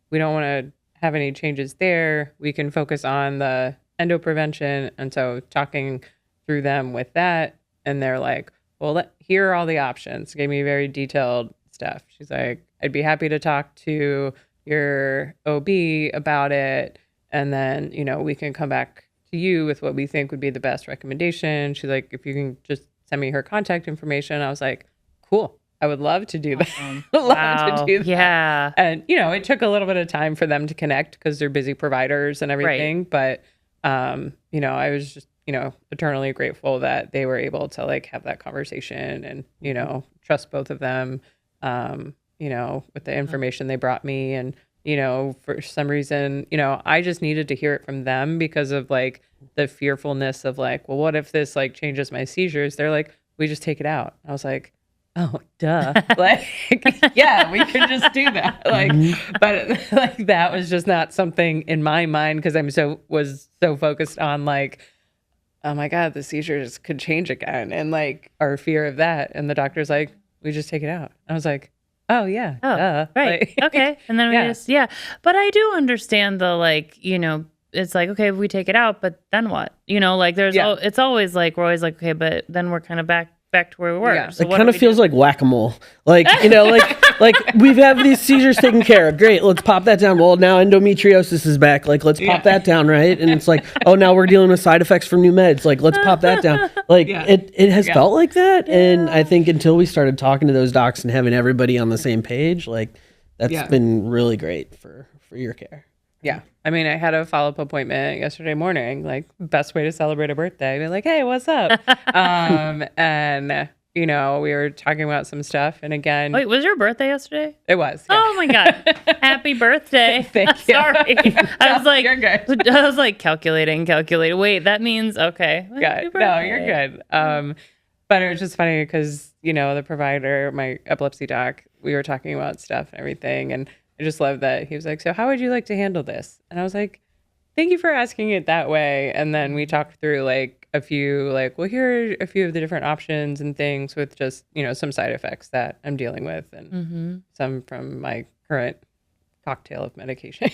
we don't want to have any changes there. We can focus on the endo prevention. And so talking through them with that, and they're like, well, here are all the options. Gave me very detailed stuff. She's like, I'd be happy to talk to your OB about it. And then, we can come back to you with what we think would be the best recommendation. She's like, if you can just send me her contact information. I was like, cool. I would love to do that. Love to do that. Yeah. And, it took a little bit of time for them to connect because they're busy providers and everything. Right. But, I was just, eternally grateful that they were able to like have that conversation and, trust both of them, with the information they brought me. And, for some reason, I just needed to hear it from them because of like the fearfulness of like, well, what if this like changes my seizures? They're like, we just take it out. I was like, oh, duh. Like, yeah, we can just do that. Like, but like that was just not something in my mind because was so focused on like, oh my God, the seizures could change again. And like our fear of that. And the doctor's like, we just take it out. I was like, oh yeah. Oh, right. Like, okay. And then we but I do understand the like, it's like, okay, we take it out, but then what? Like there's, it's always like, we're always like, okay, but then we're kind of back to where we were. Yeah. So it kind of feels like whack-a-mole. Like, like we have these seizures taken care of. Great. Let's pop that down. Well, now endometriosis is back. Like, let's pop that down. Right. And it's like, oh, now we're dealing with side effects from new meds. Like, let's pop that down. Like it has felt like that. Yeah. And I think until we started talking to those docs and having everybody on the same page, like that's been really great for your care. Yeah. I mean, I had a follow-up appointment yesterday morning, like best way to celebrate a birthday. Be like, hey, what's up? And, we were talking about some stuff. And again. Wait, was your birthday yesterday? It was. Yeah. Oh my God. Happy birthday. Thank you. Sorry. I was like, you're good. I was like calculating. Wait, that means, okay. Good. No, you're good. But it was just funny because, the provider, my epilepsy doc, we were talking about stuff and everything. And I just love that he was like, so how would you like to handle this? And I was like, thank you for asking it that way. And then we talked through like a few, like, well, here are a few of the different options and things with just, some side effects that I'm dealing with and some from my current cocktail of medications.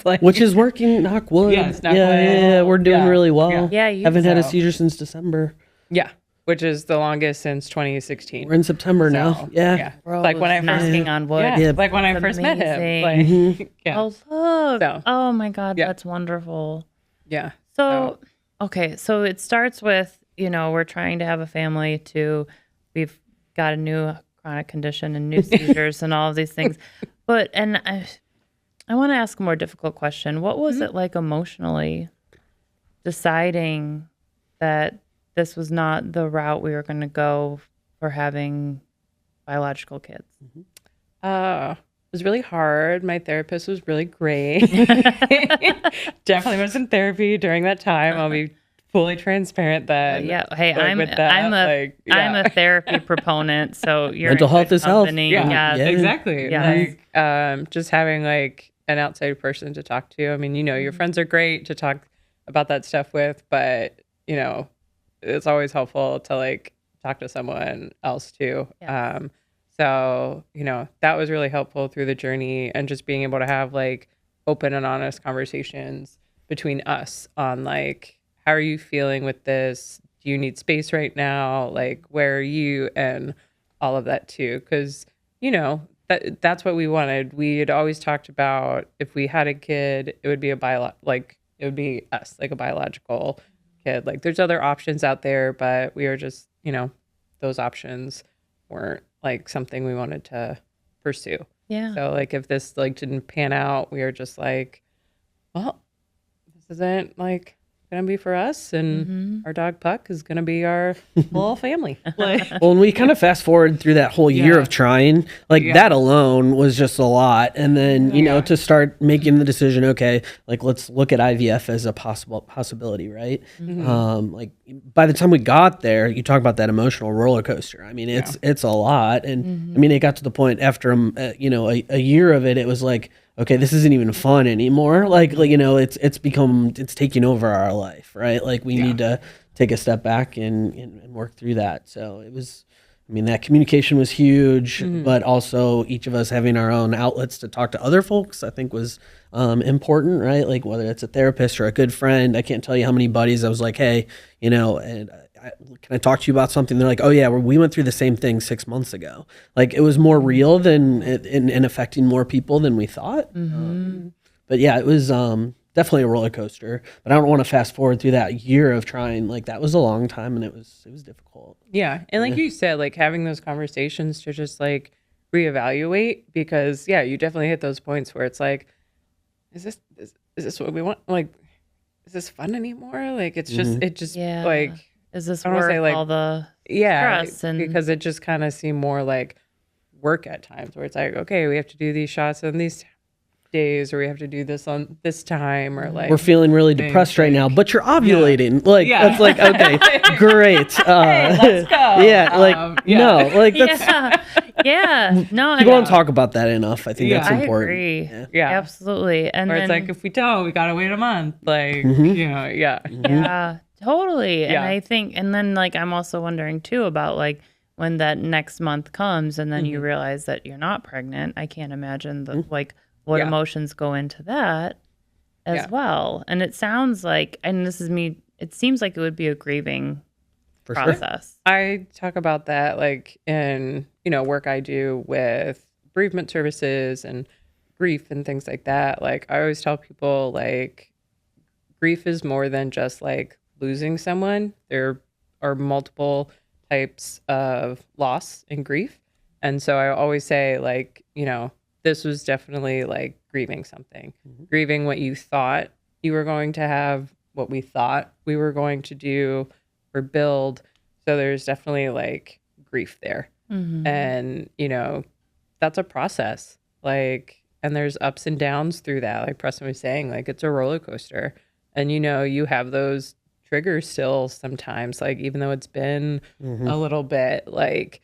Like, which is working, knock wood. Yes, knock wood. Yeah, we're doing really well. Yeah, haven't had a seizure since December. Yeah. Which is the longest since 2016. We're in September now. Yeah. Like when I first knocking on wood. Yeah. Like when I first met him. Like, Oh, look. So, oh my God, that's wonderful. Yeah. So, okay. So it starts with, we're trying to have a family we've got a new chronic condition and new seizures and all of these things. But, and I want to ask a more difficult question. What was it like emotionally deciding that this was not the route we were going to go for having biological kids? It was really hard. My therapist was really great. Definitely was in therapy during that time. I'll be fully transparent that Hey, I'm a therapy proponent, so you're mental health is health. Yeah, exactly. Yes. Like just having like an outside person to talk to. I mean, your friends are great to talk about that stuff with, but it's always helpful to like talk to someone else too. Yes. So that was really helpful through the journey, and just being able to have like open and honest conversations between us on like, how are you feeling with this? Do you need space right now? Like, where are you? And all of that too. Because, that's what we wanted. We had always talked about, if we had a kid, it would be it would be us, like a biological kid. Like, there's other options out there, but we were just, those options weren't like something we wanted to pursue. Yeah. So like, if this like didn't pan out, we were just like, well, this isn't like gonna be for us, and our dog Puck is gonna be our little family. Well, and we kind of fast forward through that whole year of trying, like that alone was just a lot. And then to start making the decision, okay, like let's look at IVF as a possibility, right? Like by the time we got there, you talk about that emotional roller coaster. I mean, it's a lot, and I mean, it got to the point after a year of it, it was like, okay, this isn't even fun anymore. Like it's taking over our life, right? Like we need to take a step back and work through that. So it was, I mean, that communication was huge, but also each of us having our own outlets to talk to other folks, I think was important, right? Like whether it's a therapist or a good friend. I can't tell you how many buddies I was like, hey, and can I talk to you about something? They're like, oh yeah, we went through the same thing 6 months ago. Like it was more real than and affecting more people than we thought. But yeah, it was definitely a roller coaster. But I don't want to fast forward through that year of trying. Like that was a long time, and it was difficult. Yeah, and like you said, like having those conversations to just like reevaluate, because you definitely hit those points where it's like, is this what we want? Like, is this fun anymore? Like it's just like. Is this worth all the stress? Because it just kind of seemed more like work at times, where it's like, okay, we have to do these shots on these days, or we have to do this on this time, or like we're feeling really depressed right now, but you're ovulating. Like that's like, okay, great. Hey, let's go. No, like that's no. People don't talk about that enough. I think that's important. I agree. Yeah, absolutely. And or it's like, if we don't, we gotta wait a month. Like yeah. Totally. And I think, and then like, I'm also wondering too about like when that next month comes and then you realize that you're not pregnant. I can't imagine what emotions go into that as well. And it sounds like, and this is me, it seems like it would be a grieving process. Sure. I talk about that like in, work I do with bereavement services and grief and things like that. Like I always tell people like grief is more than just like losing someone. There are multiple types of loss and grief. And so I always say like, this was definitely like grieving something, grieving what you thought you were going to have, what we thought we were going to do or build. So there's definitely like grief there. And, that's a process. Like, and there's ups and downs through that. Like Preston was saying, like it's a roller coaster. And, you have those triggers still sometimes, like even though it's been a little bit, like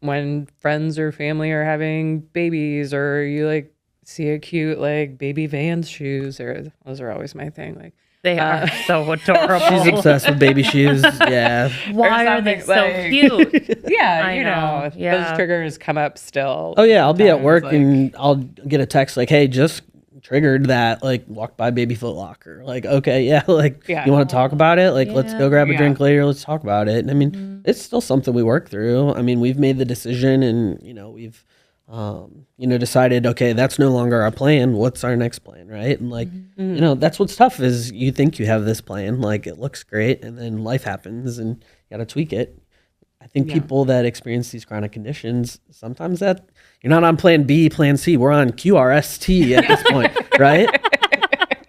when friends or family are having babies, or you like see a cute like baby Vans shoes, or those are always my thing. Like they are so adorable. She's obsessed with baby shoes. Yeah. Why are they so cute? I know. Those triggers come up still. Oh yeah, I'll be at work and I'll get a text like, hey, just triggered that, like walk by Baby Foot Locker. Like, okay, you want to talk about it? Like, let's go grab a drink later. Let's talk about it. And I mean, it's still something we work through. I mean, we've made the decision, and we've decided, okay, that's no longer our plan. What's our next plan, right? And like, that's what's tough is you think you have this plan, like it looks great, and then life happens, and you got to tweak it. I think people that experience these chronic conditions, sometimes that you're not on plan B, plan C. We're on QRST at this point, right?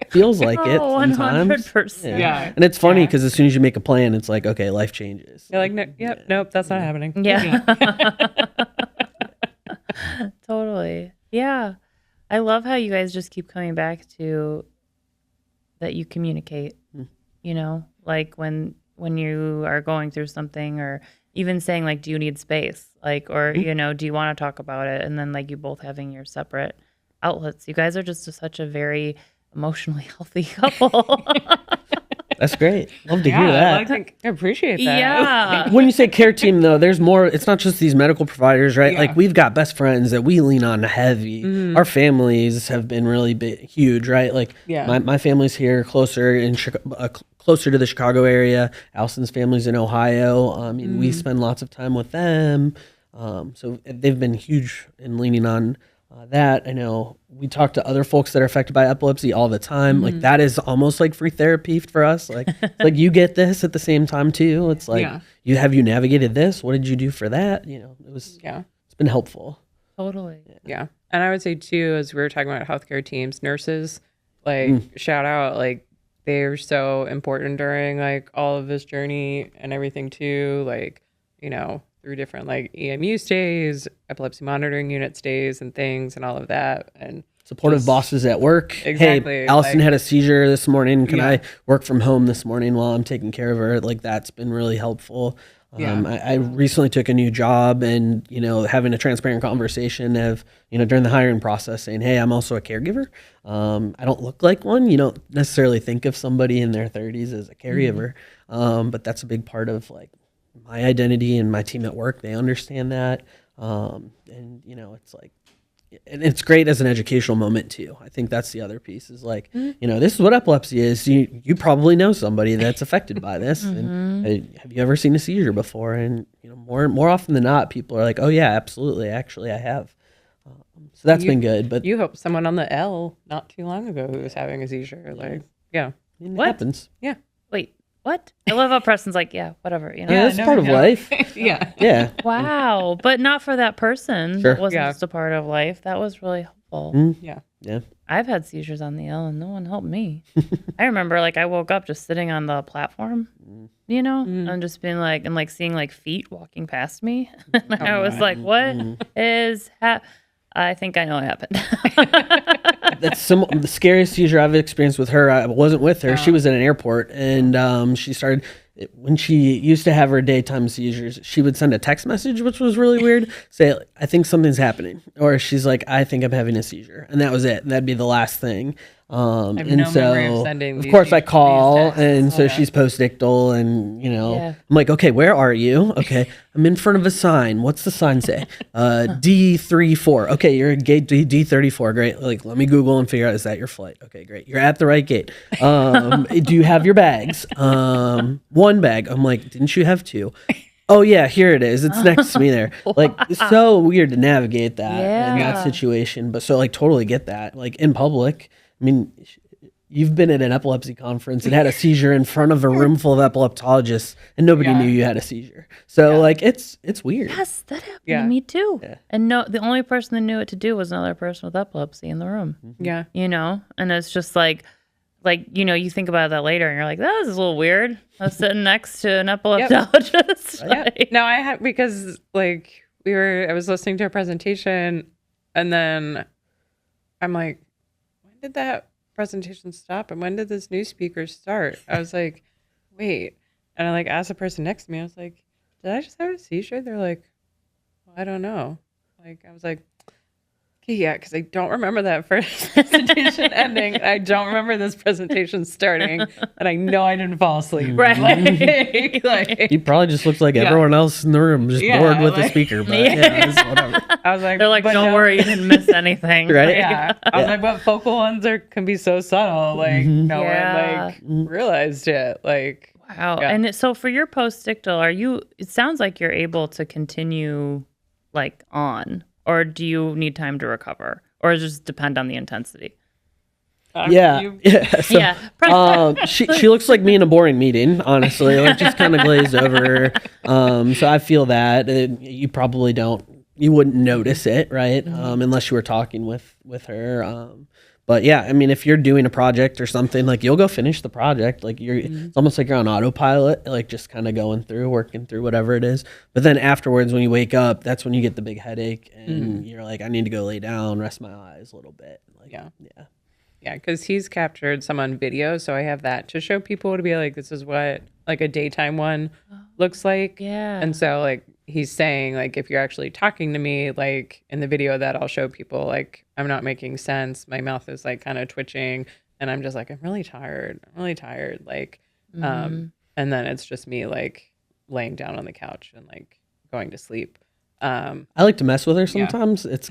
Feels like it sometimes. 100%. Yeah. And it's funny because as soon as you make a plan, it's like, okay, life changes. You're like, nope, that's not happening. Yeah. Totally. Yeah. I love how you guys just keep coming back to that you communicate, like when you are going through something, or even saying like, do you need space? Like, or, do you want to talk about it? And then like you both having your separate outlets. You guys are just such a very emotionally healthy couple. That's great. Love to hear that. I appreciate that. Yeah. When you say care team, though, there's more. It's not just these medical providers, right? Yeah. Like we've got best friends that we lean on heavy. Our families have been really huge, right? Like my family's here closer in closer to the Chicago area. Allison's family's in Ohio. I mean, we spend lots of time with them. So they've been huge in leaning on that. I know we talk to other folks that are affected by epilepsy all the time. Like that is almost like free therapy for us. Like, like you get this at the same time too. It's like, have you navigated this? What did you do for that? It's been helpful. Totally. Yeah. And I would say too, as we were talking about healthcare teams, nurses, like shout out, like they're so important during like all of this journey and everything too. Like, through different like EMU stays, epilepsy monitoring unit stays and things and all of that. And supportive bosses at work. Exactly. Hey, Allison had a seizure this morning. Can I work from home this morning while I'm taking care of her? Like that's been really helpful. I recently took a new job and, having a transparent conversation of, during the hiring process saying, hey, I'm also a caregiver. I don't look like one. You don't necessarily think of somebody in their 30s as a caregiver. But that's a big part of like my identity and my team at work. They understand that. And, it's like, and it's great as an educational moment too. I think that's the other piece is like, this is what epilepsy is. You probably know somebody that's affected by this. And have you ever seen a seizure before? And, more often than not, people are like, oh yeah, absolutely. Actually, I have. So that's been good. But you helped someone on the L not too long ago who was having a seizure. Like, it happens. Yeah. Wait. What? I love how Preston's like, whatever. Yeah, it's part of life. Yeah. Wow. But not for that person. Sure. That wasn't just a part of life. That was really helpful. Yeah. I've had seizures on the L and no one helped me. I remember like I woke up just sitting on the platform, and just being like, and like seeing like feet walking past me. And I was like, what is I think I know what happened. That's the scariest seizure I've experienced with her. I wasn't with her. She was at an airport, and she started, when she used to have her daytime seizures, she would send a text message, which was really weird, say, I think something's happening. Or she's like, I think I'm having a seizure. And that was it. That'd be the last thing. I have no memory of sending of course I call, and so she's post-ictal, and I'm like, okay, where are you? Okay, I'm in front of a sign. What's the sign say? D34. Okay, you're at gate D34. Great. Like, let me Google and figure out, is that your flight? Okay, great. You're at the right gate. Do you have your bags? One bag. I'm like, didn't you have two? Oh yeah, here it is. It's next to me there. Like, it's so weird to navigate that in that situation, but so like totally get that. Like in public, I mean, you've been at an epilepsy conference and had a seizure in front of a room full of epileptologists, and nobody knew you had a seizure. So like, it's weird. Yes, that happened to me too. Yeah. And the only person that knew what to do was another person with epilepsy in the room. Yeah, and it's just like you think about that later, and you're like, that was a little weird. I was sitting next to an epileptologist. No, I had, because like I was listening to a presentation, and then I'm like, when did that presentation stop? And when did this new speaker start? I was like, wait. And I like asked the person next to me, I was like, did I just have a seizure? They're like, well, I don't know. Like, I was like, yeah, because I don't remember that first presentation ending. I don't remember this presentation starting, and I know I didn't fall asleep. Right? Like, he probably just looks like everyone else in the room, just bored with the speaker. But whatever. I was like, they're like, don't worry, you didn't miss anything. Right? Yeah. I was like, but focal ones can be so subtle. Like, no one realized it. Like, wow. Yeah. And so for your post-ictal, it sounds like you're able to continue like on. Or do you need time to recover? Or does it just depend on the intensity? She looks like me in a boring meeting, honestly. Like, just kind of glazed over. So I feel that. You probably you wouldn't notice it, right? Unless you were talking with her. But yeah, I mean, if you're doing a project or something, like you'll go finish the project. Like it's almost like you're on autopilot, like just kind of working through whatever it is. But then afterwards, when you wake up, that's when you get the big headache and you're like, I need to go lay down, rest my eyes a little bit. Like, yeah. Yeah, because he's captured some on video, so I have that to show people to be like, this is what like a daytime one looks like. Yeah. And so like he's saying like if you're actually talking to me, like in the video that I'll show people, like I'm not making sense. My mouth is like kind of twitching, and I'm just like, I'm really tired. Like, and then it's just me like laying down on the couch and like going to sleep. I like to mess with her sometimes. It's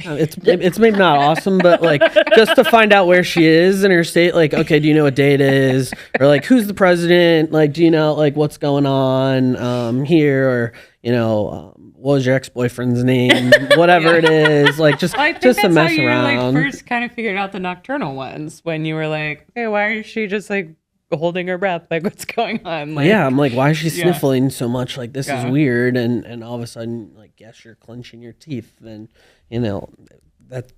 maybe not awesome, but like just to find out where she is in her state. Like, okay, do you know what day it is? Or like, who's the president? Like, do you know like what's going on here? Or what was your ex-boyfriend's name? Whatever it is, like just to mess around. Like first kind of figured out the nocturnal ones when you were like, hey, why is she just like holding her breath? Like, what's going on? Like, I'm like, why is she sniffling so much? Like, this is weird. And all of a sudden, like, yes, you're clenching your teeth. And, that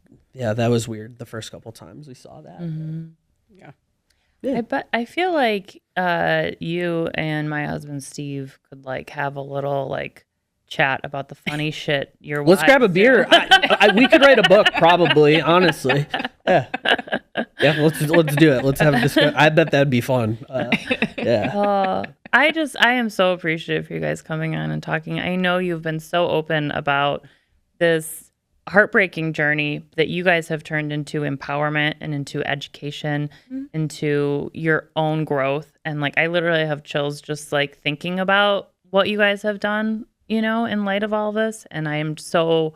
was weird the first couple times we saw that. But I feel like you and my husband, Steve, could, like, have a little, like, chat about the funny shit Let's grab a beer. We could write a book, probably, honestly. Yeah, let's do it. Let's have a discussion. I bet that'd be fun. I am so appreciative for you guys coming on and talking. I know you've been so open about this heartbreaking journey that you guys have turned into empowerment and into education, into your own growth. And like, I literally have chills just like thinking about what you guys have done, in light of all this. And I am so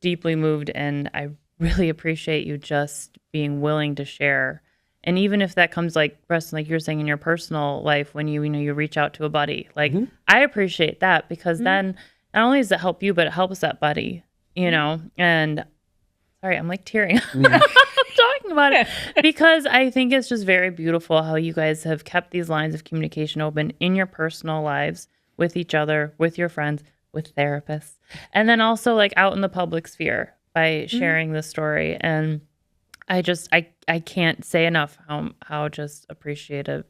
deeply moved, and I really appreciate you just being willing to share. And even if that comes like, Preston, like you're saying in your personal life, when you reach out to a buddy, like I appreciate that, because then not only does it help you, but it helps that buddy, and sorry, I'm like tearing up talking about it, because I think it's just very beautiful how you guys have kept these lines of communication open in your personal lives with each other, with your friends, with therapists, and then also like out in the public sphere by sharing this story. And I can't say enough how just appreciative,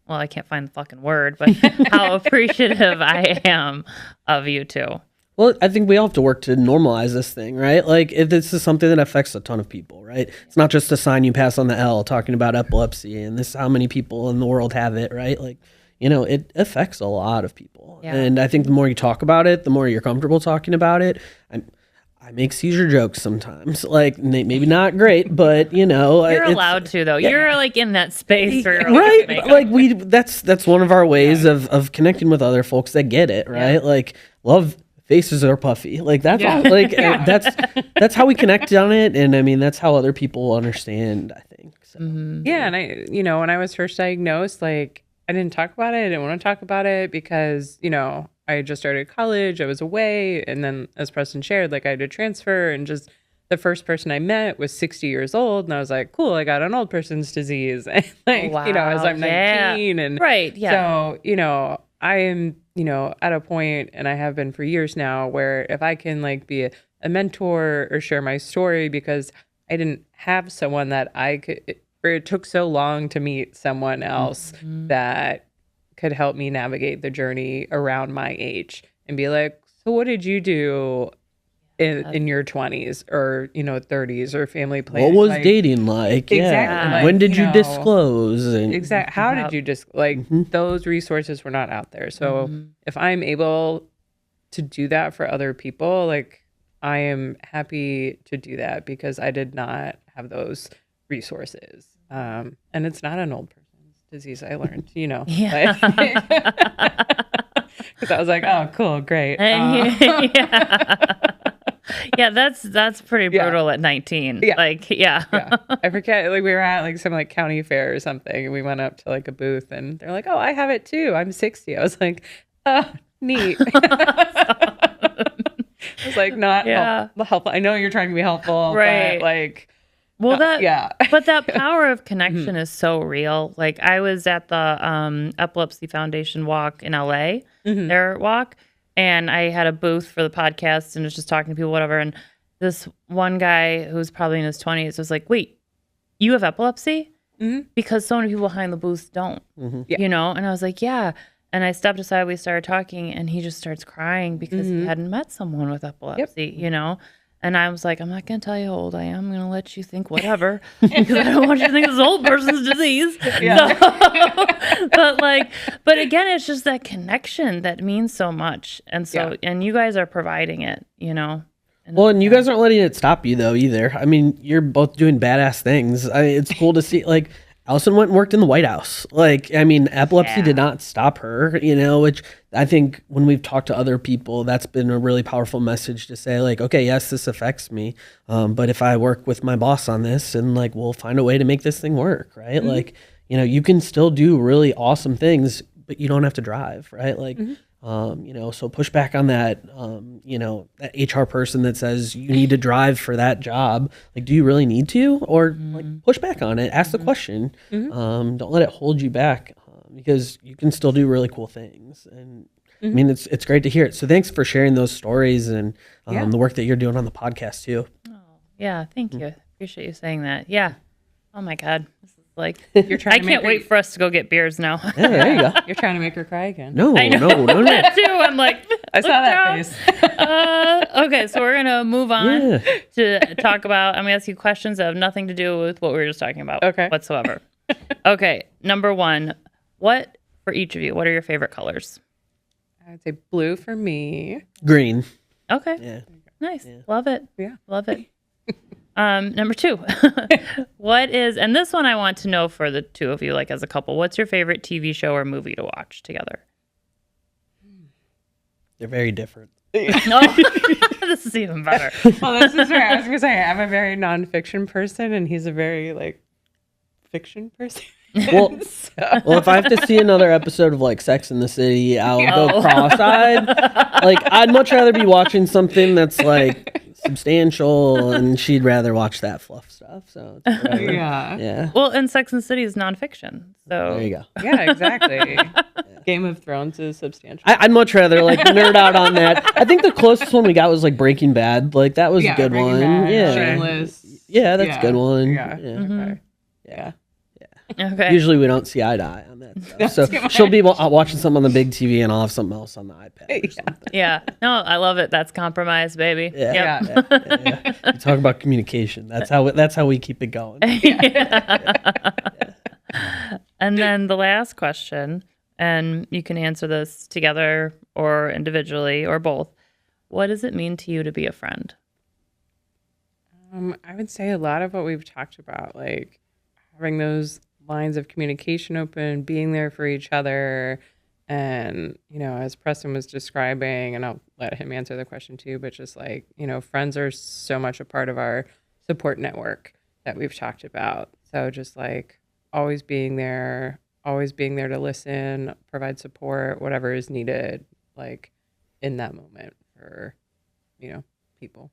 well, I can't find the fucking word, but how appreciative I am of you two. Well, I think we all have to work to normalize this thing, right? Like, this is something that affects a ton of people, right? It's not just a sign you pass on the L talking about epilepsy and this how many people in the world have it, right? Like, it affects a lot of people. Yeah. And I think the more you talk about it, the more you're comfortable talking about it. I make seizure jokes sometimes, like maybe not great, but you're allowed to though. Yeah. You're like in that space where you're right. Like that's one of our ways of connecting with other folks that get it, right? Yeah. Like love faces are puffy, like that's all, like that's how we connect on it, and I mean that's how other people understand. I think so. Yeah, and I when I was first diagnosed, like I didn't talk about it. I didn't want to talk about it because I had just started college, I was away, and then as Preston shared, like I had to transfer, and just the first person I met was 60 years old, and I was like, cool, I got an old person's disease. And like, as I'm 19, and so, I am, at a point, and I have been for years now, where if I can like be a mentor or share my story, because I didn't have someone that I could, or it took so long to meet someone else that could help me navigate the journey around my age and be like, so what did you do in your 20s or 30s or family planning? What was dating like? Exactly. Yeah. Like, when did you disclose? And exactly. How did you just those resources were not out there. So if I'm able to do that for other people, like I am happy to do that, because I did not have those resources. And it's not an old person's disease, I learned, because I was like, oh, cool, great. Yeah, that's pretty brutal at 19. Yeah. Like, yeah. I forget, like we were at like some like county fair or something, and we went up to like a booth, and they're like, oh, I have it too. I'm 60. I was like, oh, neat. I was like, not helpful. I know you're trying to be helpful, right? But like, well, but that power of connection is so real. Like I was at the Epilepsy Foundation walk in LA, their walk, and I had a booth for the podcast and was just talking to people, whatever. And this one guy who's probably in his 20s was like, wait, you have epilepsy? Because so many people behind the booth don't, you know? And I was like, yeah. And I stepped aside, we started talking, and he just starts crying because he hadn't met someone with epilepsy, you know? And I was like, I'm not going to tell you how old I am. I'm going to let you think whatever because I don't want you to think it's an old person's disease. Yeah. So, but again, it's just that connection that means so much. And so, and you guys are providing it, you know? And you guys aren't letting it stop you though either. I mean, you're both doing badass things. It's cool to see. Like, Alison went and worked in the White House. Like, I mean, epilepsy did not stop her, you know, which I think when we've talked to other people, that's been a really powerful message to say, like, okay, yes, this affects me. But if I work with my boss on this and like, we'll find a way to make this thing work, right? Like, you know, you can still do really awesome things, but you don't have to drive, right? Like, you know, so push back on that, you know, that HR person that says you need to drive for that job. Like, do you really need to? Or like push back on it, ask the question. Don't let it hold you back because you can still do really cool things. And I mean, it's great to hear it. So thanks for sharing those stories and the work that you're doing on the podcast too. Oh, yeah. Thank you. Appreciate you saying that. Yeah. Oh my God. This is like, You're trying I can't wait for us to go get beers now. Yeah, there you go. You're trying to make her cry again. No. That too. I'm like, I saw that face. Okay, so we're going to move on to talk about, I'm going to ask you questions that have nothing to do with what we were just talking about whatsoever. Okay, number one, what, for each of you, what are your favorite colors? I would say blue for me. Green. Okay. Yeah. Nice. Yeah. Love it. Yeah. Love it. Number two, what is, and this one I want to know for the two of you, like as a couple, what's your favorite TV show or movie to watch together? They're very different. No, this is even better. Well, this is where I was going to say, I'm a very nonfiction person and he's a very like fiction person. Well, if I have to see another episode of like Sex in the City, I'll go cross-eyed. Like, I'd much rather be watching something that's like substantial, and she'd rather watch that fluff stuff. So it's whatever. Yeah. Well, and Sex and the City is nonfiction, so There you go. Yeah, exactly. Game of Thrones is substantial. I'd much rather like nerd out on that. I think the closest one we got was like Breaking Bad. Like, that was a good Breaking one. Bad, Yeah. Shameless. Yeah, that's a good one. Yeah. Yeah. Yeah. okay. Usually we don't see eye to eye on that stuff. So she'll be watching something on the big TV and I'll have something else on the iPad or something. Yeah. No, I love it. That's compromise, baby. Yeah. Yep. Yeah. We talk about communication. That's how we keep it going. And then the last question, and you can answer this together or individually or both. What does it mean to you to be a friend? I would say a lot of what we've talked about, like having those lines of communication open, being there for each other. And, you know, as Preston was describing, and I'll let him answer the question too, but just like, you know, friends are so much a part of our support network that we've talked about. So just like always being there to listen, provide support, whatever is needed, like in that moment for, you know, people.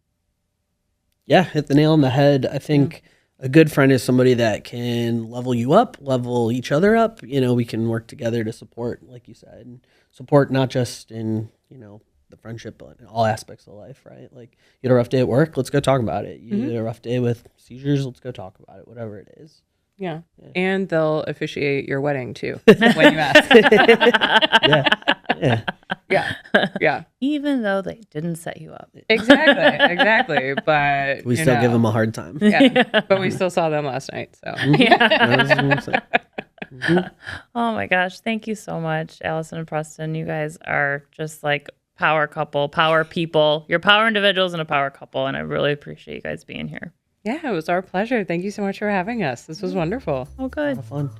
Yeah, hit the nail on the head. I think a good friend is somebody that can level you up, level each other up. You know, we can work together to support, like you said, and support not just in, you know, the friendship, but in all aspects of life, right? Like, you had a rough day at work, let's go talk about it. You had a rough day with seizures, let's go talk about it, whatever it is. Yeah. And they'll officiate your wedding too when you ask. Yeah. Even though they didn't set you up. Exactly. But we still give them a hard time. Yeah. But we still saw them last night. So Oh my gosh. Thank you so much, Alison and Preston. You guys are just like power couple, power people. You're power individuals and a power couple. And I really appreciate you guys being here. Yeah, it was our pleasure. Thank you so much for having us. This was wonderful. Oh, good. Fun.